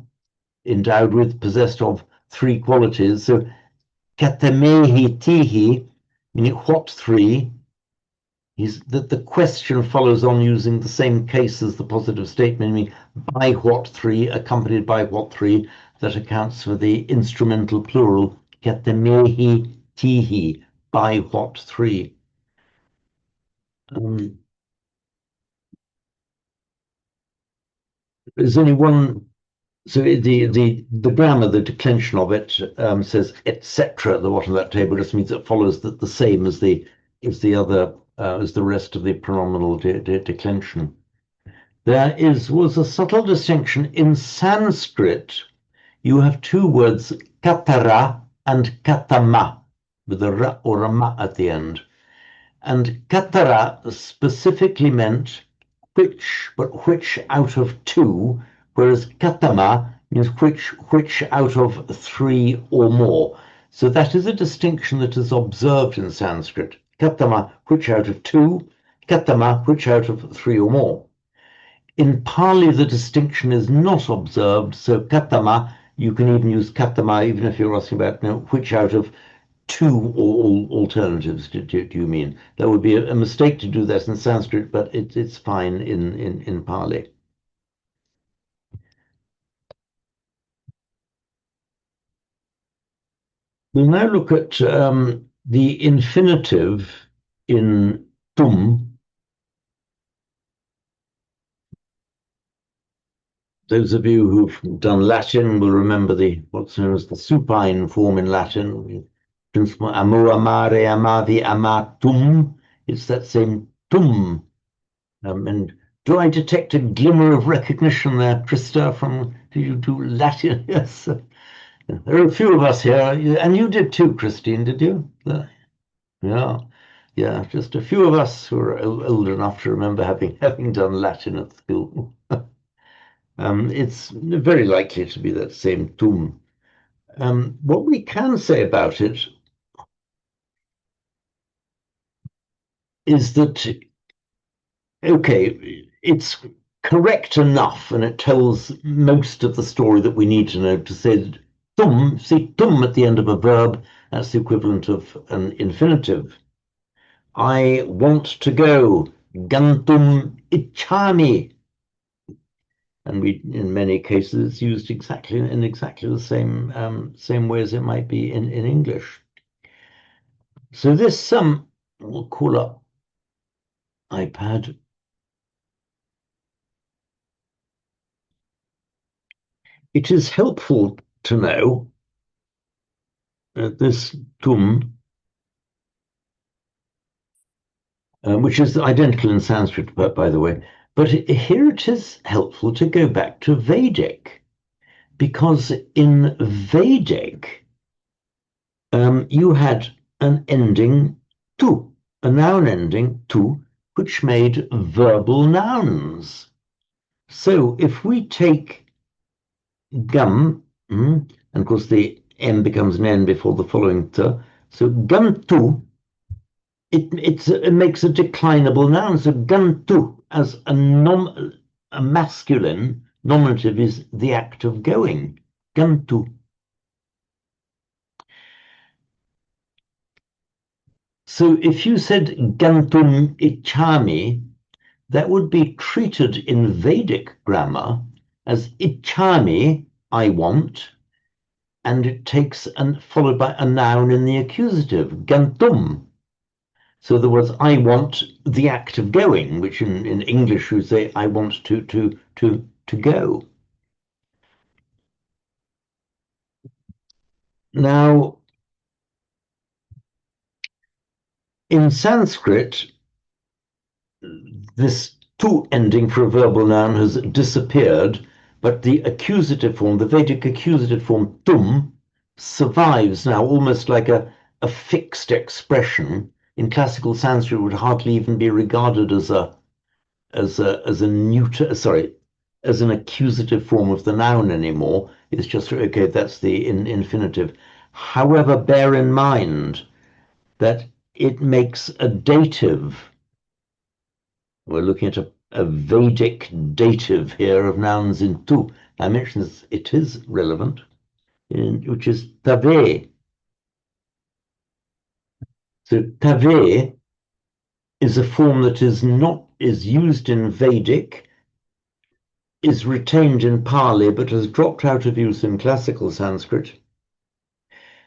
endowed with, possessed of three qualities. So katamehi tihi, meaning what three? That the question follows on using the same case as the positive statement, meaning by what three, accompanied by what three, that accounts for the instrumental plural, katamehi tihi, by what three. There's only one. So the grammar, the declension of it says etc. at the bottom of that table. Just means it follows that the same as the other as the rest of the pronominal declension. There was a subtle distinction in Sanskrit. You have two words, katara and katama, with a ra or a ma at the end. And katara specifically meant which, but which out of two, whereas katama means which out of three or more. So that is a distinction that is observed in Sanskrit. Katama, which out of two, katama, which out of three or more. In Pali, the distinction is not observed, so katama, you can even use katama, even if you're asking about which out of two alternatives do you mean? That would be a mistake to do that in Sanskrit, but it's fine in Pali. We'll now look at the infinitive in tum. Those of you who've done Latin will remember what's known as the supine form in Latin. Amo, amare, amavi, amatum. It's that same tum. And do I detect a glimmer of recognition there, Krista, did you do Latin? Yes. There are a few of us here, and you did too, Christine, did you? Yeah, just a few of us who are old enough to remember having done Latin at school. It's very likely to be that same tum. What we can say about it is that, okay, it's correct enough and it tells most of the story that we need to know to say tum, see tum at the end of a verb, that's the equivalent of an infinitive. I want to go, gantum ichami. And in many cases, it's used in exactly the same way as it might be in English. So this we'll call up iPad. It is helpful to know that this tum, which is identical in Sanskrit, by the way, but here it is helpful to go back to Vedic, because in Vedic, you had an ending tu, a noun ending tu, which made verbal nouns. So if we take gam, and of course the m becomes an n before the following t, so gam tu, it makes a declinable noun. So gam tu as a masculine nominative is the act of going. Gam tu. So if you said gantum ichami, that would be treated in Vedic grammar as ichami, I want, and it takes followed by a noun in the accusative, gantum. So there was I want the act of going, which in English you say I want to go. Now, in Sanskrit, this tu ending for a verbal noun has disappeared, but the accusative form, the Vedic accusative form tum, survives now almost like a fixed expression. In classical Sanskrit, would hardly even be regarded as an accusative form of the noun anymore. It's just okay. That's the infinitive. However, bear in mind that it makes a dative. we're looking at a Vedic dative here of nouns in tu. I mentioned this, it is relevant, which is tave. So tave is a form that is used in Vedic, is retained in Pali, but has dropped out of use in classical Sanskrit.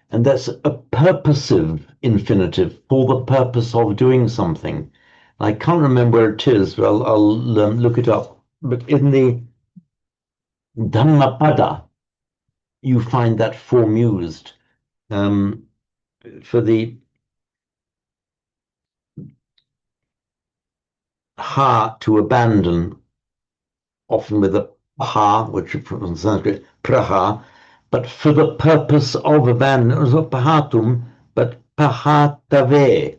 And that's a purposive infinitive, for the purpose of doing something. I can't remember where it is, but I'll look it up. But in the Dhammapada, you find that form used for the ha, to abandon, often with a ha, which from Sanskrit, praha, but for the purpose of abandon, it was not pahatum, but pahatave,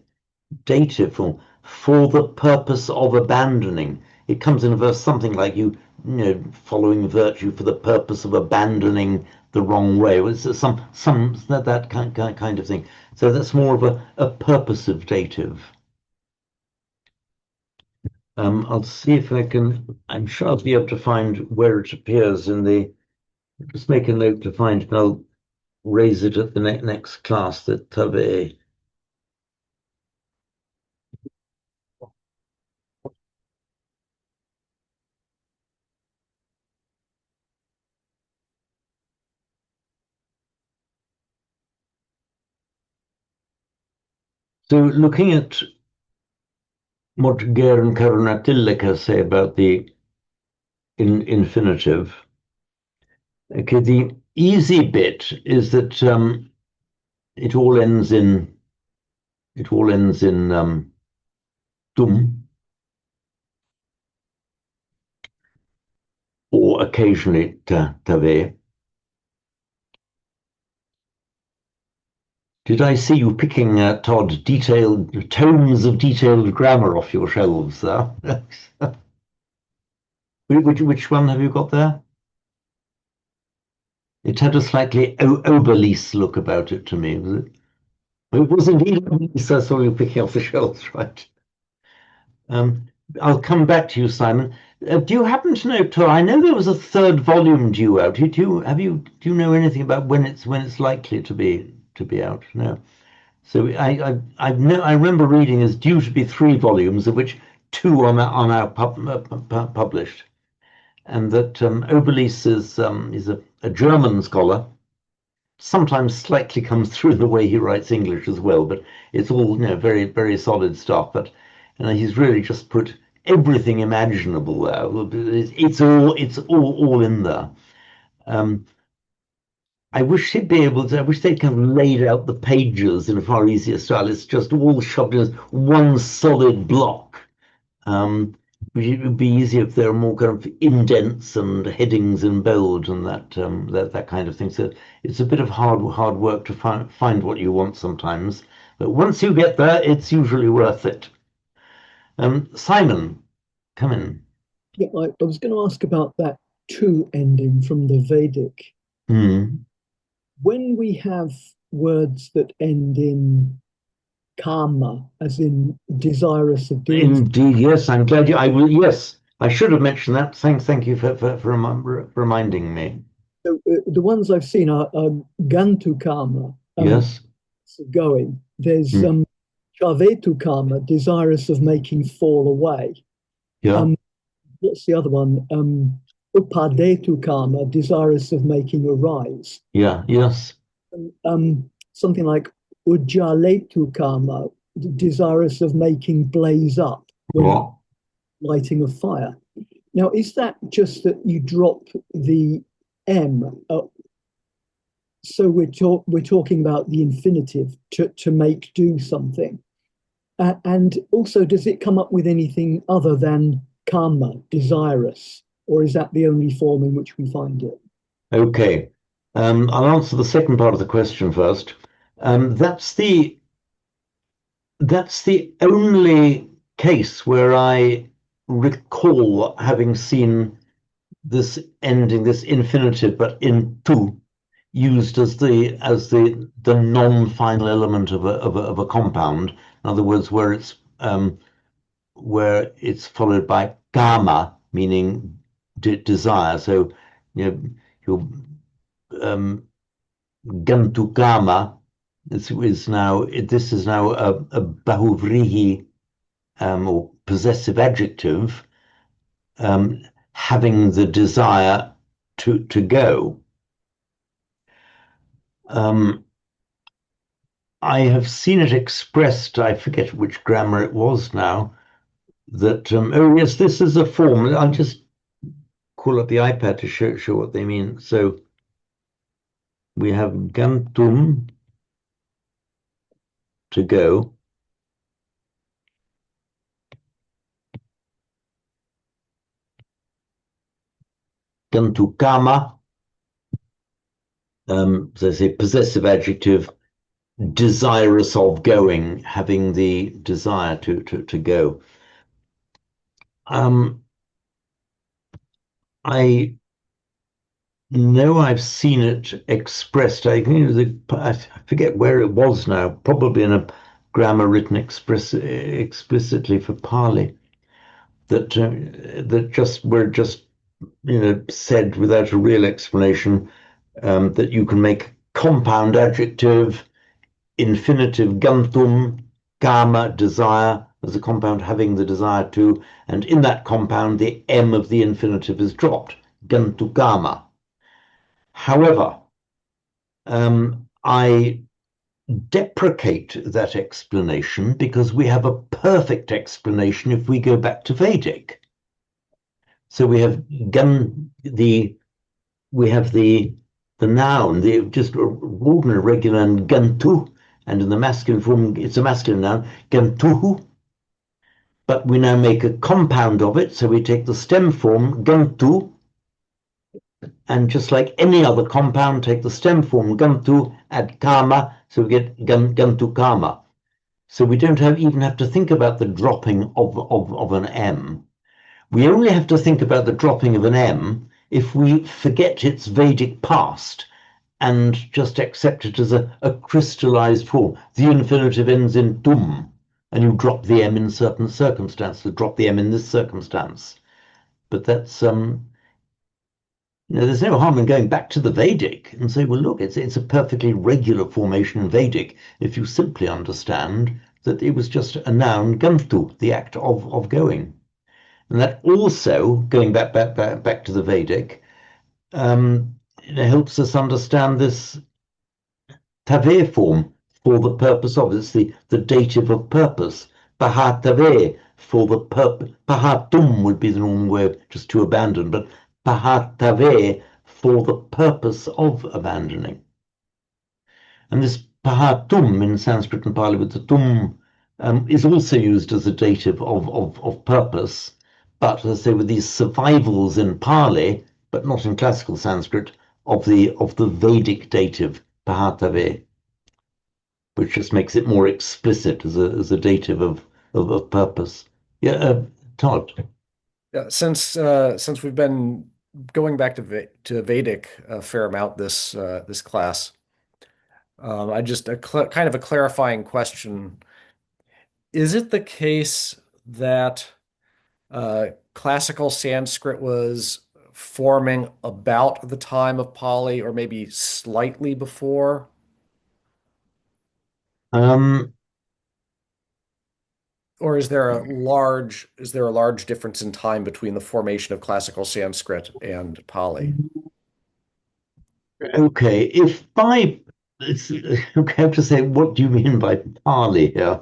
dative form, for the purpose of abandoning. It comes in a verse something like you know, following virtue for the purpose of abandoning the wrong way. It's some that kind of thing. So that's more of a purposive dative. I'll see if I can. I'm sure I'll be able to find where it appears in the. Just make a note to find, and I'll raise it at the next class. That tave. So looking at what Ger and Karunatilaka say about the infinitive. Okay, the easy bit is that it all ends in dum, or occasionally tave. Did I see you picking, Todd, detailed tomes of detailed grammar off your shelves there? Which one have you got there? It had a slightly obelisk look about it to me, was it? It was indeed obelisk. I saw you picking off the shelves, right? I'll come back to you, Simon. Do you happen to know, Tor? I know there was a third volume due out. Do you know anything about when it's likely to be out? No. So I remember reading is due to be 3 volumes, of which 2 are now published, and that Oberlies is a German scholar. Sometimes slightly comes through the way he writes English as well, but it's all very very solid stuff. But he's really just put everything imaginable there. It's all in there. I wish he'd be able to. I wish they'd kind of laid out the pages in a far easier style. It's just all shoved in one solid block. It would be easier if there were more kind of indents and headings in bold and that kind of thing. So it's a bit of hard work to find what you want sometimes. But once you get there, it's usually worth it. Simon, come in. Yeah, I was going to ask about that to ending from the Vedic. When we have words that end in karma, as in desirous of doing. Indeed, yes. I'm glad you. I will. Yes, I should have mentioned that. Thank you for reminding me. So, the ones I've seen are gantu karma. Yes. Going. There's chavetu karma, desirous of making fall away. Yeah. What's the other one? Upadetu karma, desirous of making arise. Yeah. Yes. Something like ujjaletu karma, desirous of making blaze up, when lighting a fire. Now, is that just that you drop the M? So we're talking about the infinitive to make do something. And also, does it come up with anything other than karma, desirous? Or is that the only form in which we find it? Okay. I'll answer the second part of the question first. That's the only case where I recall having seen this ending, this infinitive, but in tu, used as the non-final element of a compound. In other words, where it's where it's followed by kama, meaning desire. So, your gantu kama this is now a bahuvrihi or possessive adjective, having the desire to go. I have seen it expressed, I forget which grammar it was now, that, oh yes, this is a form. I'll just call up the iPad to show what they mean. So we have gantum, to go. Gantu kama, so I say possessive adjective, desirous of going, having the desire to go. I know I've seen it expressed. I forget where it was now. Probably in a grammar written explicitly for Pali. That were just said without a real explanation. That you can make compound adjective, infinitive gantum, kama, desire, as a compound having the desire to, and in that compound the M of the infinitive is dropped, gantu kama. However, I deprecate that explanation because we have a perfect explanation if we go back to Vedic. So we have the noun, the just ordinary regular and gantu, and in the masculine form, it's a masculine noun, gantuhu. But we now make a compound of it, so we take the stem form, gantu, and just like any other compound, take the stem form, gantu, add kama, so we get gantu kama. So we don't even have to think about the dropping of an M. We only have to think about the dropping of an M if we forget its Vedic past and just accept it as a crystallized form. The infinitive ends in tum, and you drop the M in certain circumstances, drop the M in this circumstance. But that's, there's no harm in going back to the Vedic and say, well, look, it's a perfectly regular formation in Vedic if you simply understand that it was just a noun, gantu, the act of going. And that also, going back to the Vedic, it helps us understand this tave form, for the purpose of. It's the dative of purpose. Pahatave, for the purpose. Pahatum would be the normal way of just to abandon, but pahatave, for the purpose of abandoning. And this pahatum in Sanskrit and Pali with the tum is also used as a dative of purpose. But as I say, with these survivals in Pali, but not in classical Sanskrit, of the Vedic dative, pahatave, which just makes it more explicit as a dative of purpose. Yeah, Todd. Yeah, since we've been going back to Vedic a fair amount this class, I just kind of a clarifying question. Is it the case that classical Sanskrit was forming about the time of Pali, or maybe slightly before? Or is there a large difference in time between the formation of classical Sanskrit and Pali? Okay, okay, I have to say, what do you mean by Pali here?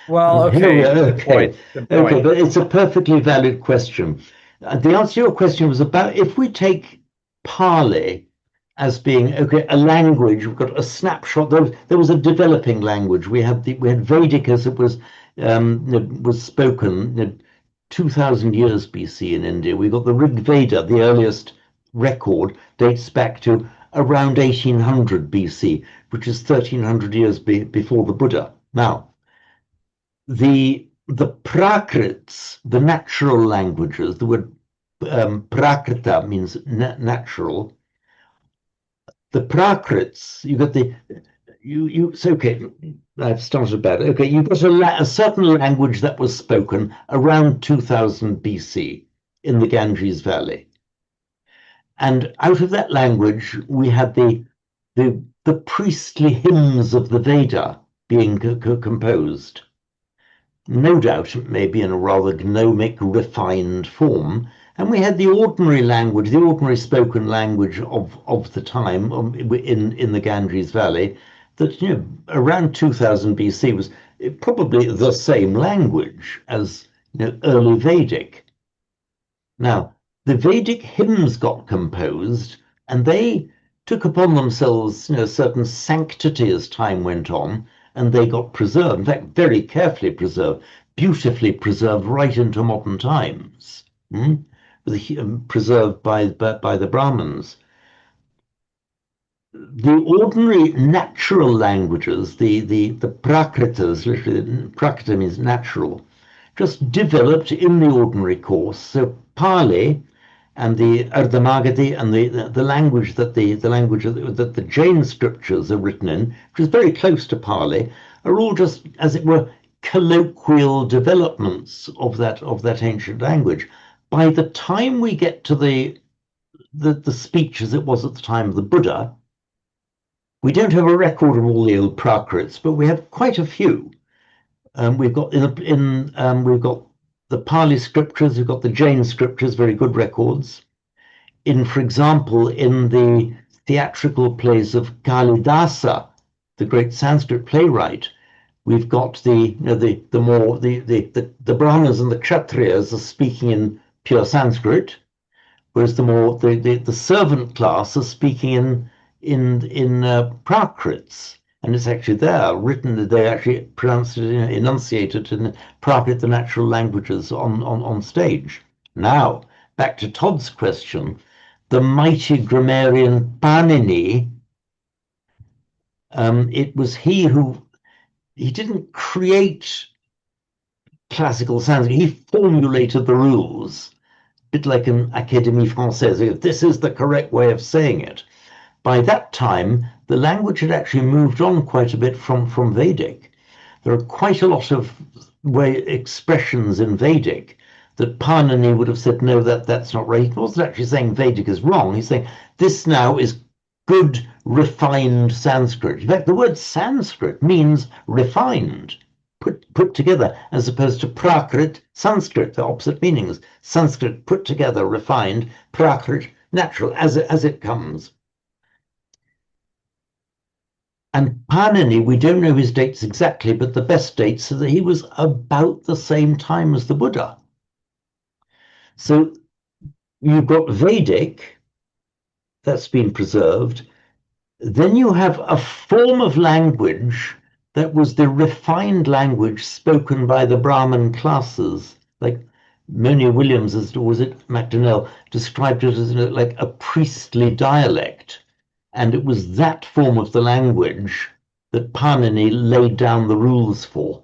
Well, okay, good point. Okay, but it's a perfectly valid question. The answer to your question was about if we take Pali as being a language. We've got a snapshot. There was a developing language. We had Vedic as it was spoken 2,000 years BC in India. We got the Rig Veda, the earliest record, dates back to around 1800 BC, which is 1,300 years before the Buddha. Now, the Prakrits, the natural languages, the word Prakrita means natural. The Prakrits, So okay, I've started bad. Okay, you've got a certain language that was spoken around 2000 BC in the Ganges Valley. And out of that language, we had the priestly hymns of the Veda being composed. No doubt, maybe in a rather gnomic, refined form. And we had the ordinary language, the ordinary spoken language of the time in the Ganges Valley, that around 2000 BC was probably the same language as early Vedic. Now, the Vedic hymns got composed, and they took upon themselves certain sanctity as time went on, and they got preserved, in fact, very carefully preserved, beautifully preserved right into modern times, preserved by the Brahmins. The ordinary natural languages, the prakritas, literally prakrita means natural, just developed in the ordinary course. So Pali and the Ardhamagadi and the language that the Jain scriptures are written in, which is very close to Pali, are all just, as it were, colloquial developments of that ancient language. By the time we get to the speech as it was at the time of the Buddha, we don't have a record of all the old Prakrits, but we have quite a few. We've got we've got the Pali scriptures, we've got the Jain scriptures, very good records. For example, in the theatrical plays of Kalidasa, the great Sanskrit playwright, we've got the Brahmanas and the Kshatriyas are speaking in pure Sanskrit, whereas the servant class are speaking in Prakrits. And it's actually there, written, they actually pronounced it, enunciated in Prakrit, the natural languages, on stage. Now, back to Todd's question, the mighty grammarian Panini, it was he didn't create classical Sanskrit, he formulated the rules, a bit like an Académie Française. This is the correct way of saying it. By that time, the language had actually moved on quite a bit from Vedic. There are quite a lot of expressions in Vedic that Panini would have said, no, that's not right. He wasn't actually saying Vedic is wrong. He's saying this now is good, refined Sanskrit. In fact, the word Sanskrit means refined, put together, as opposed to Prakrit, Sanskrit, the opposite meanings. Sanskrit, put together, refined, Prakrit, natural, as it comes. And Panini, we don't know his dates exactly, but the best dates are that he was about the same time as the Buddha. So you've got Vedic, that's been preserved. Then you have a form of language that was the refined language spoken by the Brahmin classes, like Monia Williams, was it MacDonnell, described it as like a priestly dialect. And it was that form of the language that Panini laid down the rules for.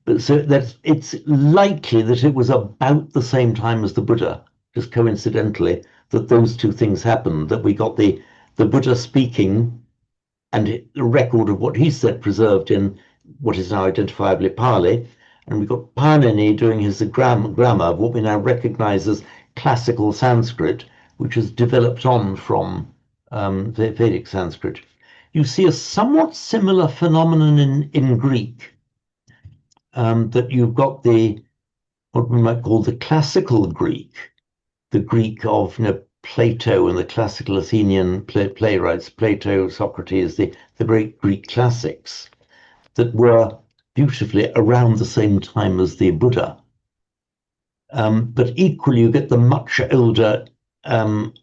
But so that it's likely that it was about the same time as the Buddha, just coincidentally, that those two things happened, that we got the Buddha speaking and the record of what he said preserved in what is now identifiably Pali, and we got Panini doing his grammar of what we now recognize as classical Sanskrit, which has developed on from Vedic Sanskrit. You see a somewhat similar phenomenon in Greek, that you've got what we might call the classical Greek, the Greek of Plato and the classical Athenian playwrights, Plato, Socrates, the great Greek classics that were beautifully around the same time as the Buddha. But equally, you get the much older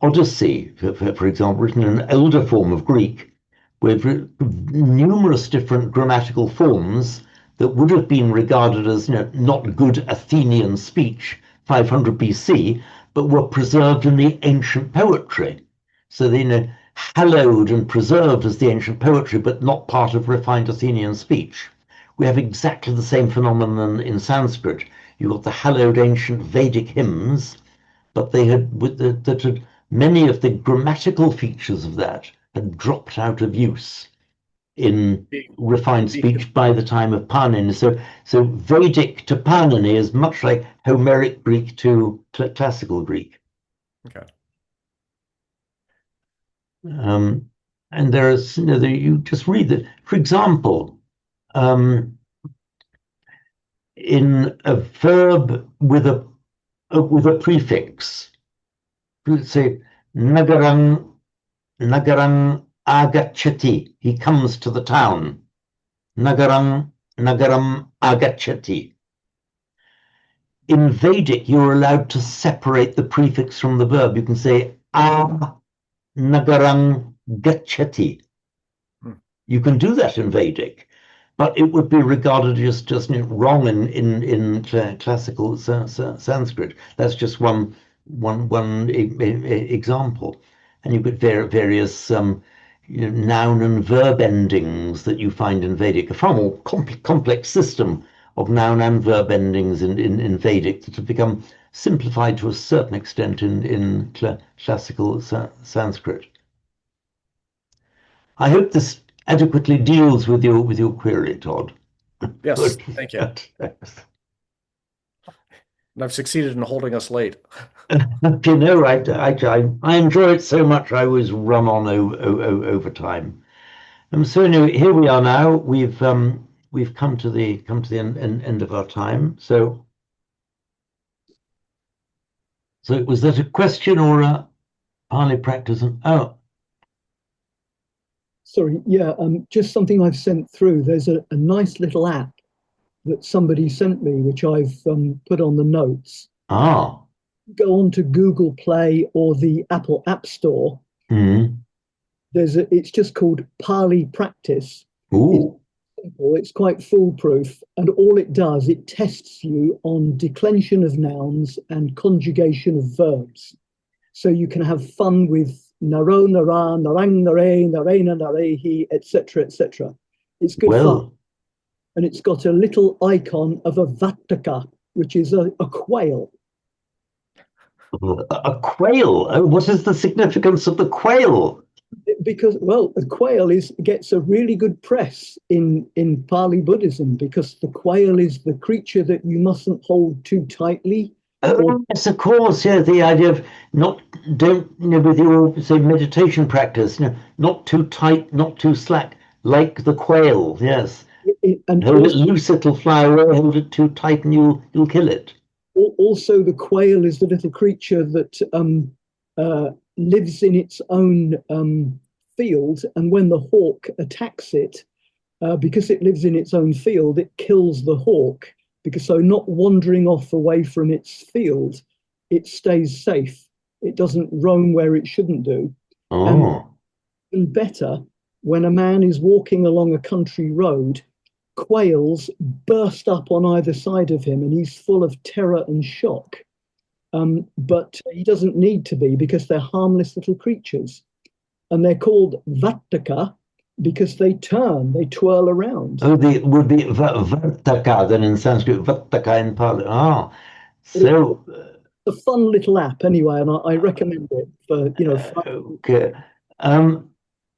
Odyssey, for example, written in an older form of Greek, with numerous different grammatical forms that would have been regarded as not good Athenian speech 500 BC, but were preserved in the ancient poetry. So they hallowed and preserved as the ancient poetry, but not part of refined Athenian speech. We have exactly the same phenomenon in Sanskrit. You've got the hallowed ancient Vedic hymns, but they had many of the grammatical features of that had dropped out of use in refined Be- speech by the time of Panini. So Vedic to Panini is much like Homeric Greek to classical Greek. Okay. And there's, you just read that. For example, in a verb with a prefix, let's say Nagarang agachati. He comes to the town. Nagaram agachati. In Vedic, you're allowed to separate the prefix from the verb. You can say nagaram gachati. You can do that in Vedic, but it would be regarded as just wrong in classical Sanskrit. That's just one example, and you get various noun and verb endings that you find in Vedic. A far more complex system of noun and verb endings in Vedic that have become simplified to a certain extent in classical Sanskrit. I hope this adequately deals with your query, Todd. Yes, Good. thank you. And I've succeeded in holding us late. You know, I enjoy it so much. I always run on over time. So anyway, here we are now. We've come to the end of our time. So was that a question or a Pali practice? Oh, Sorry, yeah, just something I've sent through. There's a nice little app that somebody sent me, which I've put on the notes. Go on to Google Play or the Apple App Store. Mm. It's just called Pali Practice. Ooh. It's quite foolproof, and all it does, it tests you on declension of nouns and conjugation of verbs. So you can have fun with naro, nara, narang, nare, narena, narehi, etc., etc. It's good fun. And it's got a little icon of a vattaka, which is a quail. A quail? What is the significance of the quail? Because, well, the quail gets a really good press in Pali Buddhism, because the quail is the creature that you mustn't hold too tightly. Yes, of course. Yeah, the idea of with your say meditation practice, not too tight, not too slack, like the quail. Yes, and hold it loose, it'll fly away. Hold it too tight, and you'll kill it. Also, the quail is the little creature that lives in its own field, and when the hawk attacks it, because it lives in its own field, it kills the hawk. So not wandering off away from its field, it stays safe. It doesn't roam where it shouldn't do. And even better, when a man is walking along a country road, quails burst up on either side of him, and he's full of terror and shock. But he doesn't need to be, because they're harmless little creatures. And they're called vattaka because they twirl around. Oh, it would be vattaka then in Sanskrit, vattaka in Pali. So it's a fun little app anyway, and I recommend it for fun. Okay. I don't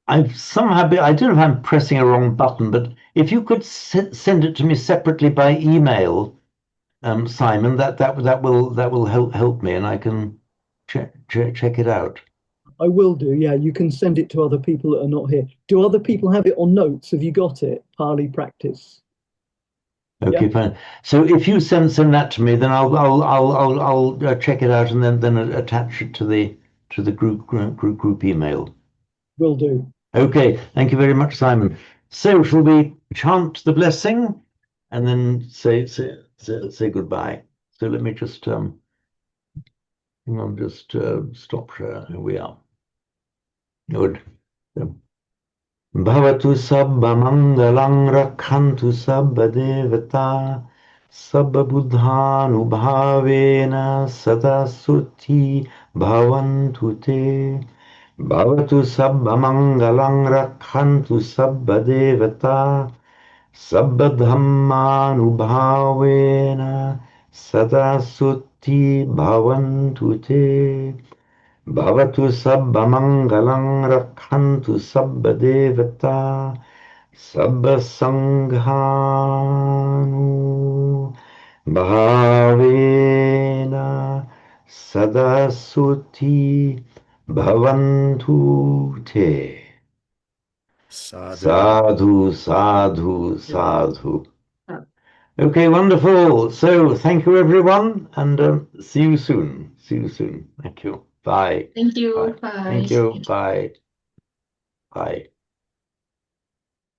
know if I'm pressing a wrong button, but if you could send it to me separately by email, Simon, that will help me, and I can check it out. I will do. Yeah, you can send it to other people that are not here. Do other people have it on notes? Have you got it? Pali Practice. Okay, fine. So if you send that to me, then I'll check it out and then attach it to the group email. Will do. Okay, thank you very much, Simon. So shall we chant the blessing and then say goodbye? So let me just stop share. Here we are. Good. Bhavatu sabba mangalang rakhantu sabba devata sabba buddhanubhavena sada sutti bhavantu te. Bhavatu sabba mangalang rakhantu sabba devata sabba dhammanubhavena sada sutti bhavantu te. Bhavatu sabba mangalang rakhantu sabba devata sabbasanghaну bhavena sadasuti bhavantu te. Sadhu. Sadhu, sadhu, sadhu. Okay, wonderful. So thank you, everyone, and see you soon. See you soon. Thank you. Bye. Thank Bye. you. Bye. Thank you. Bye. Bye.